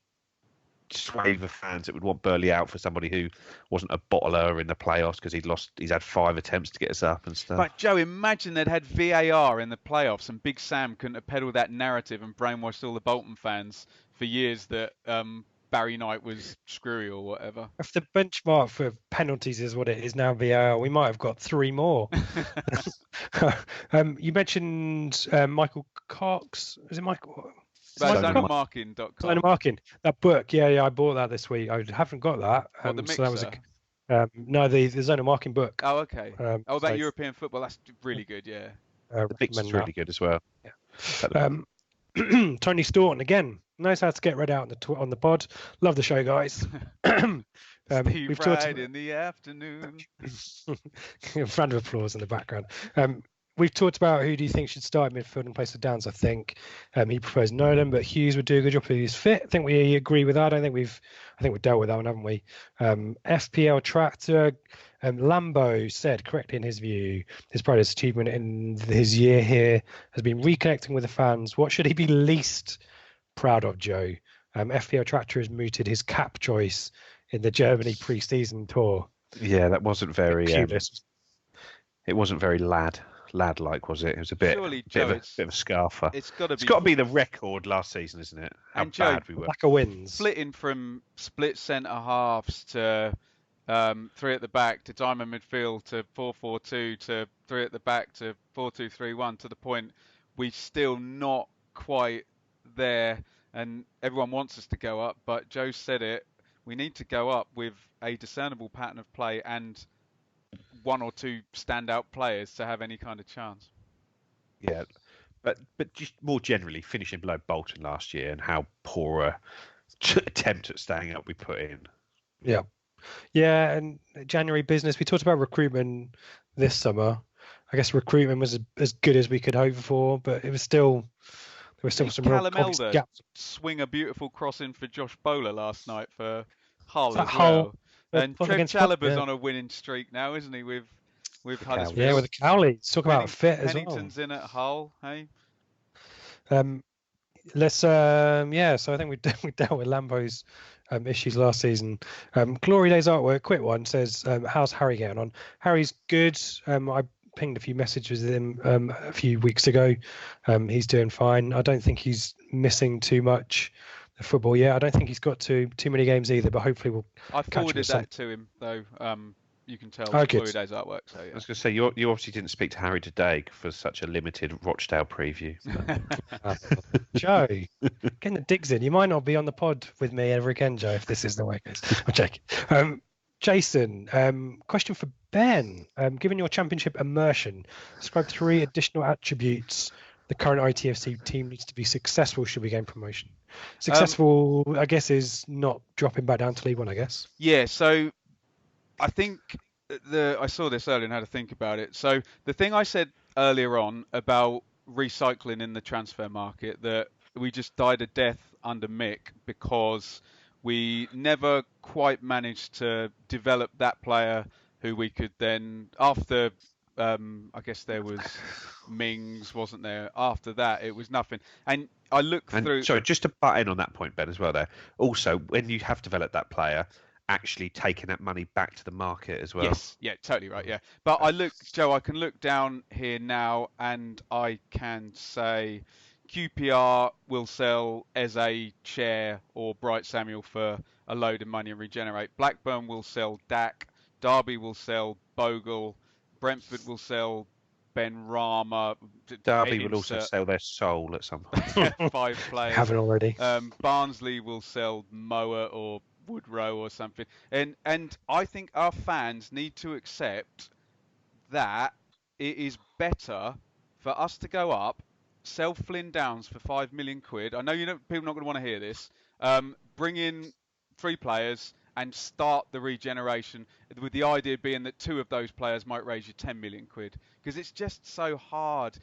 swathe of fans that would want Burley out for somebody who wasn't a bottler in the playoffs because he's had 5 attempts to get us up and stuff. But Joe, imagine they'd had VAR in the playoffs and Big Sam couldn't have peddled that narrative and brainwashed all the Bolton fans for years that Barry Knight was screwy or whatever. If the benchmark for penalties is what it is now, VAR, we might have got 3 more. You mentioned Michael Cox. Is it Michael? Zonomarking.com. Zonomarking. That book, yeah, I bought that this week. I haven't got that. The Mixer? So that was no, the Zonomarking book. Oh, okay. About European football. That's really good, yeah. The Mixer's really good as well. Yeah. Tony Staunton again knows how to get read out on the pod. Love the show, guys. Steve Ride in the afternoon. Round of applause in the background. We've talked about who do you think should start midfield in place of Downs. I think he prefers Nolan, but Hughes would do a good job if he's fit. I think we agree with that. I think we've dealt with that one, haven't we? FPL Tractor, Lambo said correctly in his view, his proudest achievement in his year here has been reconnecting with the fans. What should he be least proud of, Joe? FPL Tractor has mooted his cap choice in the Germany pre-season tour. Yeah, that wasn't very. It wasn't very lad-like, was it? It was a bit, Surely, Joe, bit of a scarfer. It's got to be the record last season, isn't it? How and Joe, bad we were. Lack of wins. Splitting from split centre halves to 3 at the back to diamond midfield to 4-4-2 to 3 at the back to 4-2-3-1 to the point we're still not quite there, and everyone wants us to go up. But Joe said it. We need to go up with a discernible pattern of play and 1 or 2 standout players to have any kind of chance. Yeah, but just more generally, finishing below Bolton last year and how poor a attempt at staying up we put in. Yeah, and January business. We talked about recruitment this summer. I guess recruitment was as good as we could hope for, but it was still there was still some real gaps. Swing a beautiful cross in for Josh Bowler last night for Hull as Hull. well. And Trev Chalobah's on a winning streak now, isn't he? With Huddersfield. Yeah, with the Cowleys. Talk about fit as well. Pennington's in at Hull, hey? Let's so I think we dealt with Lambo's issues last season. Glory Days artwork, quick one, says how's Harry getting on? Harry's good. I pinged a few messages with him a few weeks ago. He's doing fine. I don't think he's missing too much the football yet. I don't think he's got too many games either, but hopefully we'll I forwarded that to him though. you can tell Oh, good. Floride's artwork. So I was going to say, you obviously didn't speak to Harry today for such a limited Rochdale preview. Joe, getting the digs in. You might not be on the pod with me ever again, Joe, if this is the way it goes. I'm checking. Jason, question for Ben. Given your championship immersion, describe 3 additional attributes the current ITFC team needs to be successful should we gain promotion. Successful, I guess, is not dropping back down to League One, I guess. Yeah, so I think I saw this earlier and had to think about it. So the thing I said earlier on about recycling in the transfer market, that we just died a death under Mick because we never quite managed to develop that player who we could then, after I guess there was Mings, wasn't there? After that, it was nothing. And I looked through. Sorry, just to butt in on that point, Ben, as well there. Also, when you have developed that player, actually taking that money back to the market as well. Yes, yeah, totally right, yeah. But Joe, I can look down here now and I can say QPR will sell Eze, Chair or Bright Samuel for a load of money and regenerate. Blackburn will sell Dak. Derby will sell Bogle. Brentford will sell Ben Rama. Derby will also sell their soul at some point. 5 players. Haven't already. Barnsley will sell Moa or Woodrow or something. And I think our fans need to accept that it is better for us to go up, sell Flynn Downs for 5 million quid. I know people are not going to want to hear this. Bring in 3 players and start the regeneration, with the idea being that 2 of those players might raise you 10 million quid, because it's just so hard.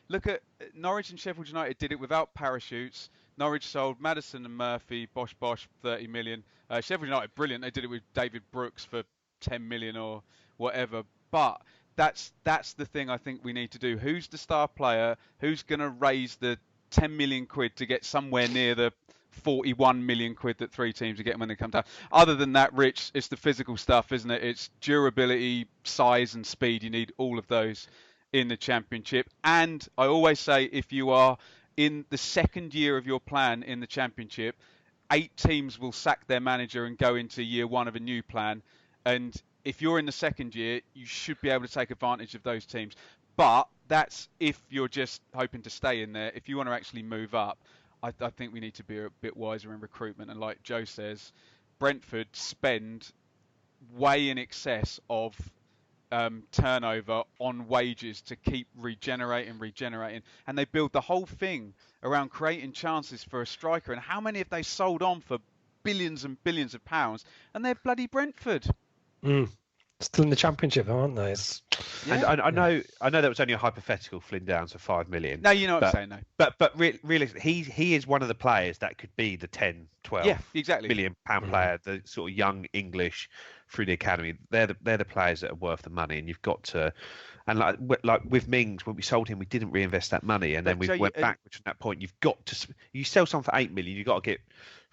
Look at Norwich and Sheffield United did it without parachutes. Norwich sold Maddison and Murphy, Bosch, 30 million. Sheffield United, brilliant. They did it with David Brooks for 10 million or whatever. But that's the thing I think we need to do. Who's the star player? Who's going to raise the 10 million quid to get somewhere near the 41 million quid that 3 teams are getting when they come down? Other than that, Rich, it's the physical stuff, isn't it? It's durability, size and speed. You need all of those in the Championship. And I always say, if you are in the second year of your plan in the Championship, 8 teams will sack their manager and go into year 1 of a new plan. And if you're in the second year, you should be able to take advantage of those teams. But that's if you're just hoping to stay in there. If you want to actually move up, I think we need to be a bit wiser in recruitment. And like Joe says, Brentford spend way in excess of turnover on wages to keep regenerating. And they build the whole thing around creating chances for a striker. And how many have they sold on for billions and billions of pounds? And they're bloody Brentford. Still in the Championship, aren't they? Yeah. And I know that was only a hypothetical, Flynn Downs for 5 million. No, you know what I'm saying, though. But really, he is one of the players that could be the 10, 12 million pound player, the sort of young English through the academy. They're the players that are worth the money, and you've got to. And like with Mings, when we sold him, we didn't reinvest that money, and then we went backwards from that point. You've got to. You sell some for 8 million, you've got to get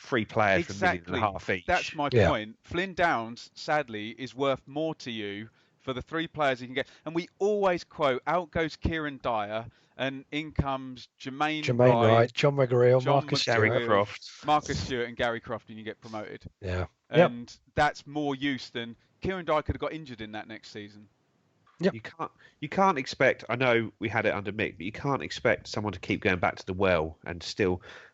3 players for $1.5 million each. That's my point. Flynn Downs, sadly, is worth more to you for the 3 players he can get. And we always quote, out goes Kieran Dyer, and in comes Jermaine Wright, John McGreal, Marcus Stewart, and Gary Croft, and you get promoted. Yeah. And that's more use than Kieran Dyer could have got injured in that next season. Yep. You can't expect. I know we had it under Mick, but you can't expect someone to keep going back to the well and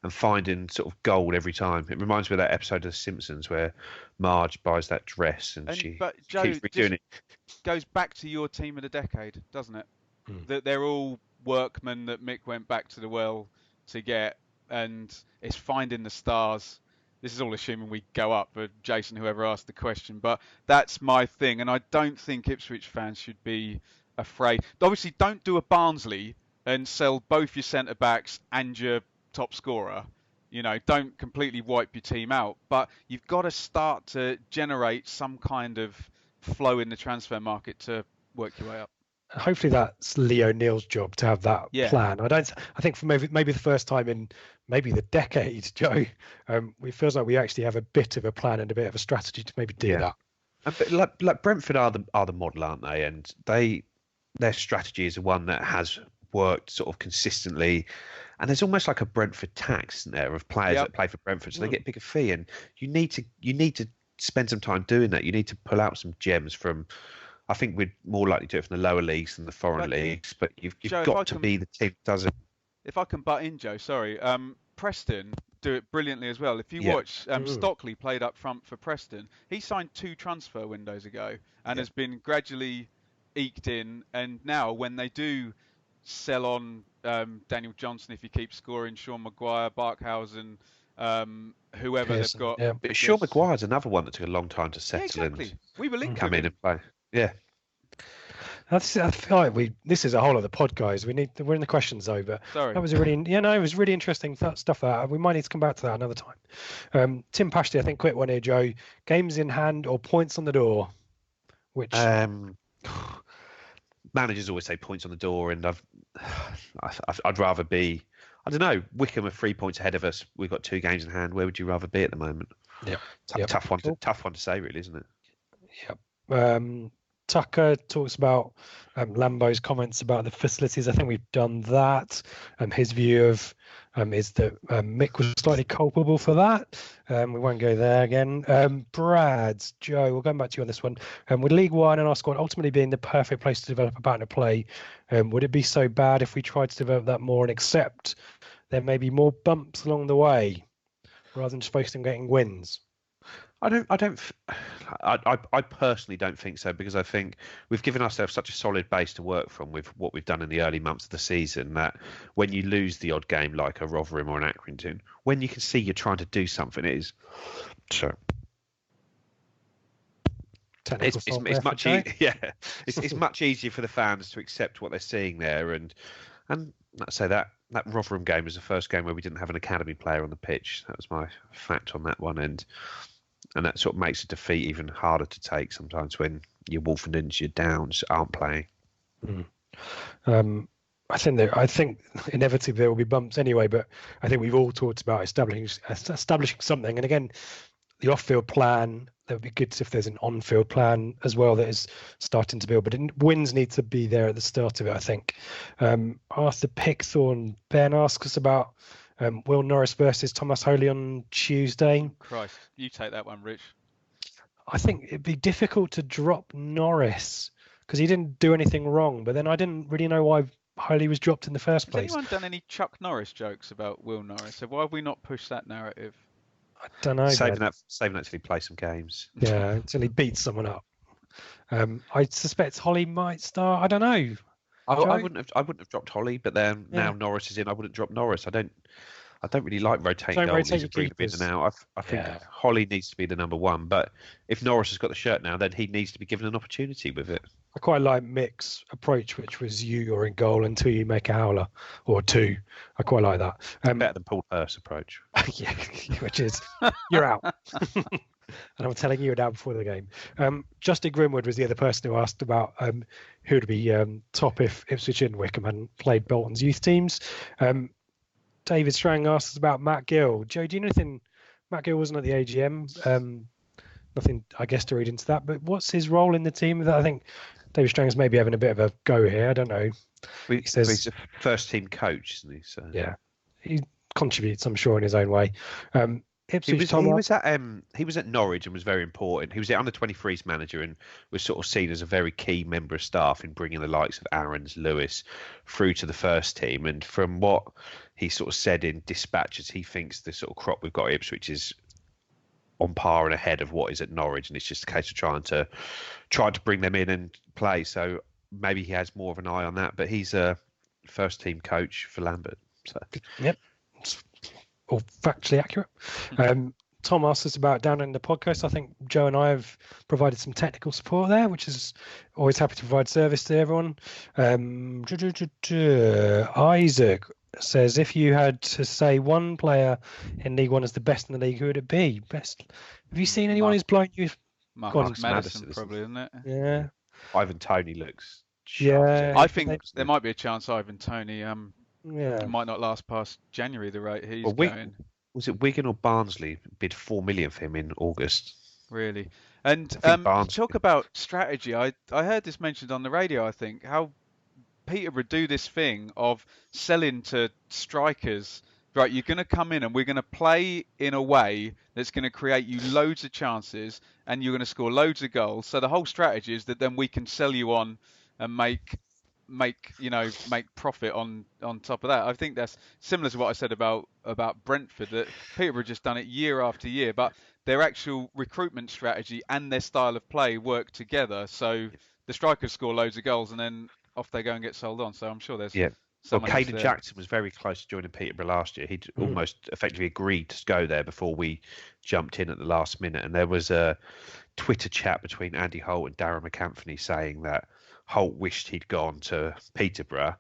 finding sort of gold every time. It reminds me of that episode of The Simpsons where Marge buys that dress and she keeps redoing it. Goes back to your team of the decade, doesn't it? That they're all workmen that Mick went back to the well to get, and it's finding the stars. This is all assuming we go up, for Jason, whoever asked the question. But that's my thing, and I don't think Ipswich fans should be afraid. Obviously, don't do a Barnsley and sell both your centre-backs and your top scorer. You know, don't completely wipe your team out. But you've got to start to generate some kind of flow in the transfer market to work your way up. Hopefully that's Lee O'Neill's job to have that plan. I think for maybe the first time in maybe the decade, Joe, it feels like we actually have a bit of a plan and a bit of a strategy to maybe do that. But like Brentford are the model, aren't they? And their strategy is the one that has worked sort of consistently. And there's almost like a Brentford tax, isn't there, of players that play for Brentford, so they get a bigger fee. And you need to spend some time doing that. You need to pull out some gems from. I think we're more likely to do it from the lower leagues than the foreign leagues, but you've Joe, got to be the team that does it. If I can butt in, Joe, sorry. Preston do it brilliantly as well. If you Yeah. watch Stockley played up front for Preston, he signed 2 transfer windows ago and has been gradually eked in. And now when they do sell on Daniel Johnson, if he keeps scoring, Sean Maguire, Barkhausen, whoever Pearson, they've got. yeah. But Sean Maguire's another one that took a long time to Yeah, settle exactly. We were and linked come with in him. and play. Yeah. I feel like this is a whole other pod, guys. We're in the questions though, but Sorry. that was it was really interesting stuff. That we might need to come back to that another time. Tim Pashty, I think, quick one here, Joe. Games in hand or points on the door? Which Managers always say points on the door, and I'd rather be. I don't know. Wickham are 3 points ahead of us. We've got 2 games in hand. Where would you rather be at the moment? Yeah, tough one to say, really, isn't it? Yep. Tucker talks about Lambo's comments about the facilities. I think we've done that. His view of is that Mick was slightly culpable for that. We won't go there again. Brad, Joe, we're going back to you on this one. With League One and our squad ultimately being the perfect place to develop a pattern of play, would it be so bad if we tried to develop that more and accept there may be more bumps along the way rather than just focusing on getting wins? I personally don't think so, because I think we've given ourselves such a solid base to work from with what we've done in the early months of the season, that when you lose the odd game like a Rotherham or an Accrington, when you can see you're trying to do something, it's much it's much easier for the fans to accept what they're seeing there, and let's say that Rotherham game was the first game where we didn't have an academy player on the pitch. That was my fact on that one, and that sort of makes a defeat even harder to take sometimes when your Wolverhamptons, your Downs aren't playing. I think inevitably there will be bumps anyway, but I think we've all talked about establishing something. And again, the off-field plan, that would be good if there's an on-field plan as well that is starting to build. But wins need to be there at the start of it, I think. Arthur Pickthorne, Ben asks us about Will Norris versus Thomas Holy on Tuesday. Christ, you take that one, Rich. I think it'd be difficult to drop Norris because he didn't do anything wrong. But then I didn't really know why Holy was dropped in the first place. Has anyone done any Chuck Norris jokes about Will Norris? So why have we not pushed that narrative? I don't know. Saving that till he plays some games. Yeah, until he beats someone up. I suspect Holly might start. I don't know. I wouldn't have dropped Holly, but then now Norris is in. I wouldn't drop Norris. I don't really like rotating goalies and bringing them in and out. I think Holly needs to be the number one, but if Norris has got the shirt now, then he needs to be given an opportunity with it. I quite like Mick's approach, which was you're in goal until you make a howler or 2. I quite like that. Better than Paul Hurst's approach. Yeah, which is you're out. And I'm telling you now before the game. Justin Grimwood was the other person who asked about who would be top if Ipswich and Wickham hadn't played Bolton's youth teams. David Strang asked us about Matt Gill. Joe, do you know anything? Matt Gill wasn't at the AGM. Nothing, I guess, to read into that. But what's his role in the team? I think David Strang's maybe having a bit of a go here. I don't know. He says he's a first-team coach, isn't he? So. Yeah, he contributes, I'm sure, in his own way. He was at Norwich and was very important. He was the under-23s manager and was sort of seen as a very key member of staff in bringing the likes of Aarons, Lewis through to the first team. And from what he sort of said in dispatches, he thinks the sort of crop we've got at Ipswich is on par and ahead of what is at Norwich, and it's just a case of trying to bring them in and play. So maybe he has more of an eye on that. But he's a first-team coach for Lambert. So. Yep. Or factually accurate. Tom asked us about down in the podcast. I think Joe and I have provided some technical support there, which is always happy to provide service to everyone. Isaac says, if you had to say one player in League One is the best in the league, who would it be? Best? Have you seen anyone who's blown you? Marcus Maddison, probably, isn't it? Yeah. Ivan Toney looks. Yeah. I think there might be a chance Ivan Toney yeah, might not last past January the rate he's going. Was it Wigan or Barnsley bid $4 million for him in August? Really? And talk about strategy. I heard this mentioned on the radio, I think, how Peter would do this thing of selling to strikers right, you're going to come in and we're going to play in a way that's going to create you loads of chances and you're going to score loads of goals. So the whole strategy is that then we can sell you on and make profit on top of that. I think that's similar to what I said about Brentford, that Peterborough just done it year after year, but their actual recruitment strategy and their style of play work together. So the strikers score loads of goals and then off they go and get sold on. So I'm sure there's Well, someone else Caden there. Jackson was very close to joining Peterborough last year. He'd almost effectively agreed to go there before we jumped in at the last minute. And there was a Twitter chat between Andy Holt and Darren McAnthony saying that Holt wished he'd gone to Peterborough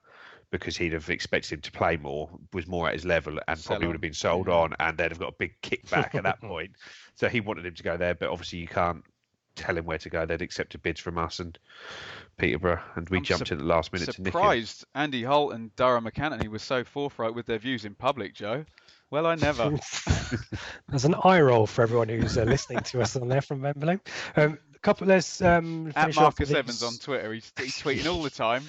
because he'd have expected him to play more, was more at his level, and probably would have been sold on, and they'd have got a big kickback at that point. So he wanted him to go there, but obviously you can't tell him where to go. They'd accepted bids from us and Peterborough, and we jumped in at the last minute to nick him. Surprised Andy Holt and Darren McAnthony were so forthright with their views in public, Joe. Well, I never. There's an eye roll for everyone who's listening to us on there from Wembley. Let's At Marcus Evans on Twitter, he's tweeting all the time.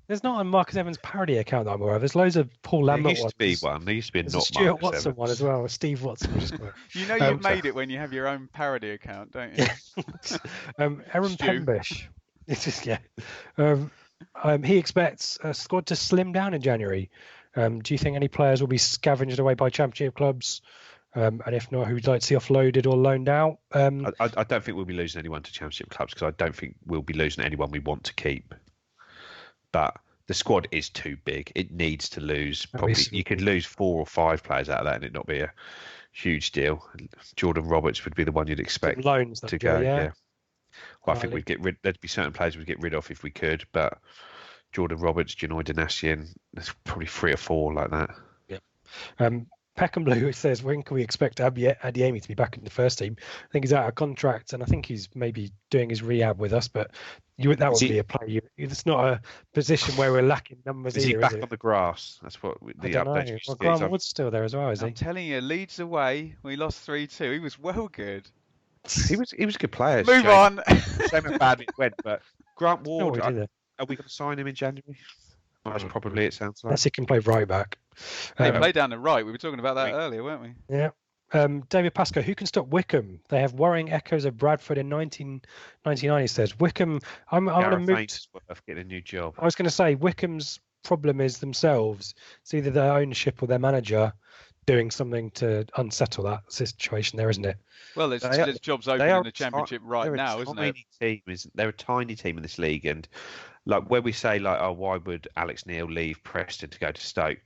There's not a Marcus Evans parody account that I'm aware of. There's loads of Paul Lambert ones. There used to be one. There used to be a There's not a Stuart Marcus Watson Evans one as well. Steve Watson. You know you've made it when you have your own parody account, don't you? Aaron Pembish. It's just, he expects a squad to slim down in January. Do you think any players will be scavenged away by Championship clubs? And if not, who would like to see offloaded or loaned out? I don't think we'll be losing anyone to Championship clubs because I don't think we'll be losing anyone we want to keep. But the squad is too big. It needs to lose. Probably you could lose 4 or 5 players out of that and it not be a huge deal. Jordan Roberts would be the one you'd expect loans to go. Yeah. Well, I think we'd get rid. There'd be certain players we'd get rid of if we could, but Jordan Roberts, Janoy Danasian, there's probably 3 or 4 like that. Yeah. Peckham Blue says, when can we expect Adiemi to be back in the first team? I think he's out of contract, and I think he's maybe doing his rehab with us. But that would be a play. It's not a position where we're lacking numbers. Is he back on the grass? That's what the update. Well, Grant Wood's still there as well, is he? I'm telling you, Leeds away. We lost 3-2. He was well good. He was a good player. Move on. Shame how badly it went, but Grant Ward. Are we going to sign him in January? Most probably, it sounds like. Unless he can play right back. They play down the right. We were talking about that earlier, weren't we? Yeah. David Pascoe, who can stop Wickham? They have worrying echoes of Bradford in 1999, he says. Wickham, I want to move. Worth getting a new job. I was going to say, Wickham's problem is themselves. It's either their ownership or their manager doing something to unsettle that situation there, isn't it? Well, there's jobs open in the Championship right now, isn't there? They're a tiny team in this league, and like where we say, like, oh, why would Alex Neil leave Preston to go to Stoke?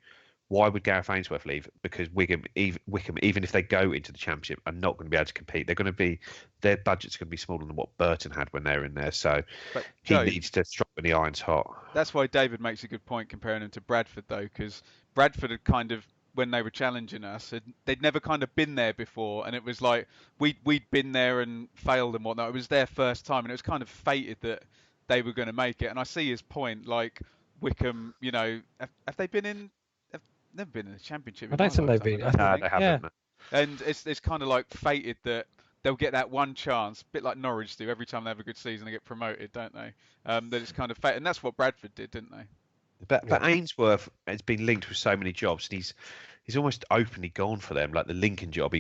Why would Gareth Ainsworth leave? Because Wickham, even if they go into the Championship, are not going to be able to compete. Their budget's going to be smaller than what Burton had when they were in there. So he needs to strike when the iron's hot. That's why David makes a good point comparing him to Bradford, though, because Bradford had kind of, when they were challenging us, they'd never kind of been there before, and it was like we'd been there and failed and whatnot. It was their first time, and it was kind of fated that they were going to make it. And I see his point, like Wickham, have they been in? They've never been in the Championship. I don't think they've been. No, they haven't. Yeah. And it's kind of like fated that they'll get that one chance, a bit like Norwich do every time they have a good season, they get promoted, don't they? That it's kind of fated, and that's what Bradford did, didn't they? But Ainsworth has been linked with so many jobs, and he's almost openly gone for them. Like the Lincoln job, he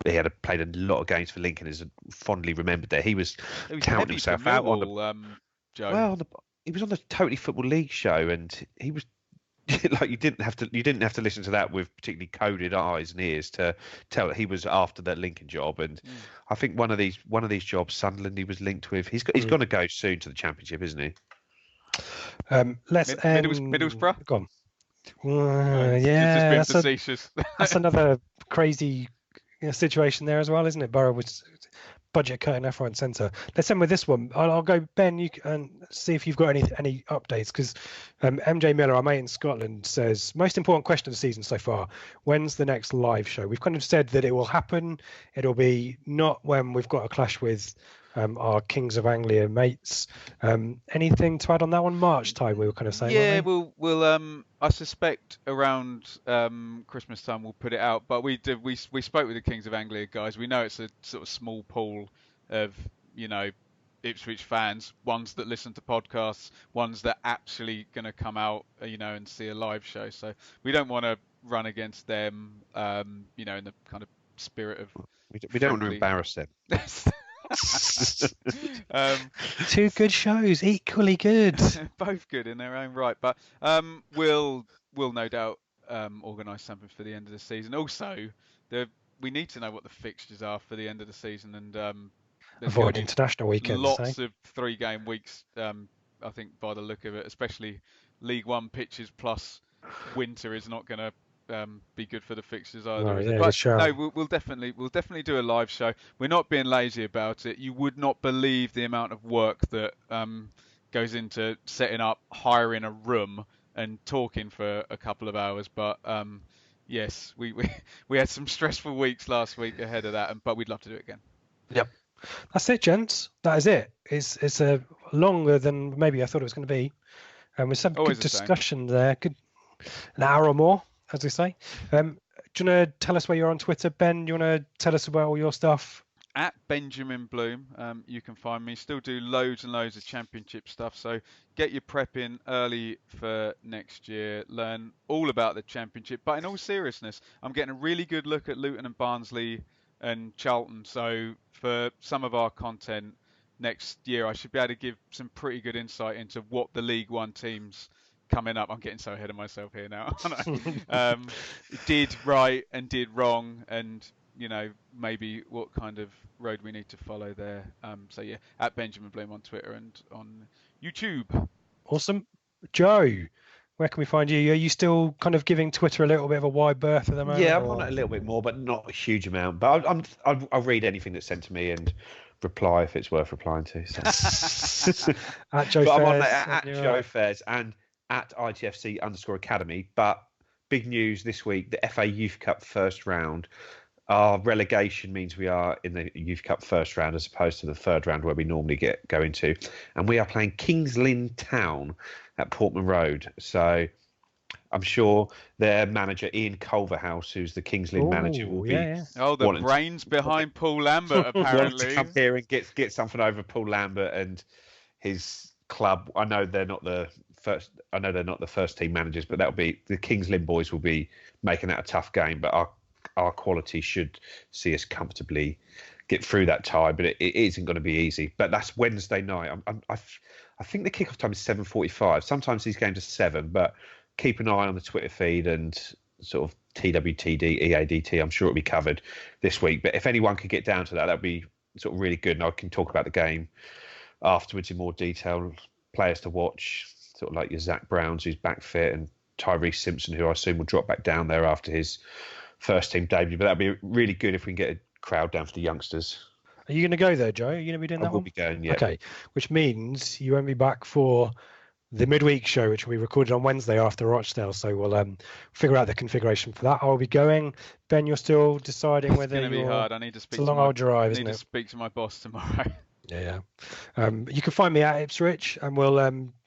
had played a lot of games for Lincoln, is fondly remembered there. He was counting himself out on Joe. Well, he was on the Totally Football League show, and he was like you didn't have to listen to that with particularly coded eyes and ears to tell that he was after that Lincoln job. And I think one of these jobs, Sunderland, he was linked with. He's going to go soon to the Championship, isn't he? Middlesbrough. Go on. Yeah, that's another crazy situation there as well, isn't it? Borough was budget cutting left, right, and centre. Let's end with this one. I'll go, Ben, you can see if you've got any updates, because MJ Miller, our mate in Scotland, says, most important question of the season so far, when's the next live show? We've kind of said that it will happen. It'll be not when we've got a clash with our Kings of Anglia mates. Anything to add on that one? March time, we were kind of saying. Yeah, we'll I suspect around Christmas time we'll put it out. But we spoke with the Kings of Anglia guys. We know it's a sort of small pool of Ipswich fans, ones that listen to podcasts, ones that actually going to come out and see a live show. So we don't want to run against them. You know, in the kind of spirit of We don't want to friendly- embarrass them. Two good shows, equally good. Both good in their own right, but we'll no doubt organise something for the end of the season. Also, we need to know what the fixtures are for the end of the season, and there's Avoid gonna be international weekends. lots of 3-game weeks. I think by the look of it, especially League One pitches plus winter is not going to be good for the fixtures either. No, is yeah, it? good But shout. no, we'll definitely do a live show. We're not being lazy about it. You would not believe the amount of work that goes into setting up, hiring a room, and talking for a couple of hours. But yes, we had some stressful weeks last week ahead of that, but we'd love to do it again. Yep. That's it, gents. That is it. It's a longer than maybe I thought it was going to be. With some Always good the same. discussion there. Good, an hour or more, as we say. Do you want to tell us where you're on Twitter, Ben? Do you want to tell us about all your stuff? At Benjamin Bloom, you can find me. Still do loads and loads of championship stuff. So get your prep in early for next year. Learn all about the championship. But in all seriousness, I'm getting a really good look at Luton and Barnsley and Charlton. So for some of our content next year, I should be able to give some pretty good insight into what the League One teams coming up. I'm getting so ahead of myself here now. Did right and did wrong, and you know, maybe what kind of road we need to follow there. So yeah, at Benjamin Bloom on Twitter and on YouTube. Awesome. Joe, where can we find you? Are you still kind of giving Twitter a little bit of a wide berth at the moment? Yeah, I'm or- on it a little bit more, but not a huge amount. But I'll read anything that's sent to me and reply if it's worth replying to. So. At Joe But I'm on Fairs, at and you're Joe right. Fairs and at ITFC_academy. But big news this week: the FA Youth Cup first round. Our relegation means we are in the Youth Cup first round as opposed to the third round where we normally go into, and we are playing Kings Lynn Town at Portman Road. So I'm sure their manager Ian Culverhouse, who's the Kings Lynn manager, will be yeah. Oh, the wanting to- brains behind Paul Lambert, wanting apparently. to come here and get something over Paul Lambert and his club. I know they're not the first team managers, but that'll be the Kings Lynn boys will be making that a tough game. But our quality should see us comfortably get through that tie, but it isn't going to be easy. But that's Wednesday night. I think the kickoff time is 7:45. Sometimes these games are 7, but keep an eye on the Twitter feed and sort of TWTD, EADT. I'm sure it'll be covered this week. But if anyone could get down to that'd be sort of really good. And I can talk about the game afterwards in more detail. Players to watch, sort of like your Zach Browns, who's back fit, and Tyrese Simpson, who I assume will drop back down there after his first team debut. But that'd be really good if we can get a crowd down for the youngsters. Are you going to go there, Joe? Are you going to be doing I that will one? be going, yeah. Okay, which means you won't be back for the midweek show, which will be recorded on Wednesday after Rochdale. So we'll figure out the configuration for that. I'll be going. Ben, you're still deciding It's whether going to be you're... hard. I need to speak It's a to long old drive, isn't need to it? speak to my boss tomorrow. Yeah. You can find me at Ipswich, and we'll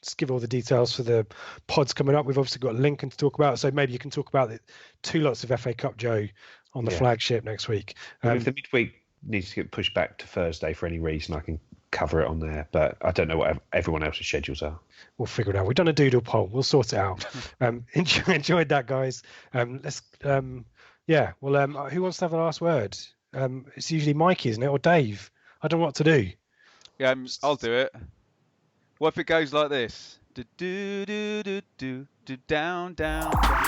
just give all the details for the pods coming up. We've obviously got Lincoln to talk about, so maybe you can talk about the 2 lots of FA Cup, Joe, on the Yeah. flagship next week. Well, if the midweek needs to get pushed back to Thursday for any reason, I can cover it on there. But I don't know what everyone else's schedules are. We'll figure it out. We've done a doodle poll. We'll sort it out. Enjoyed that, guys. Let's. Well, who wants to have the last word? It's usually Mikey, isn't it, or Dave? I don't know what to do. Yeah, I'll do it. What if it goes like this? Do do do do do do down down down.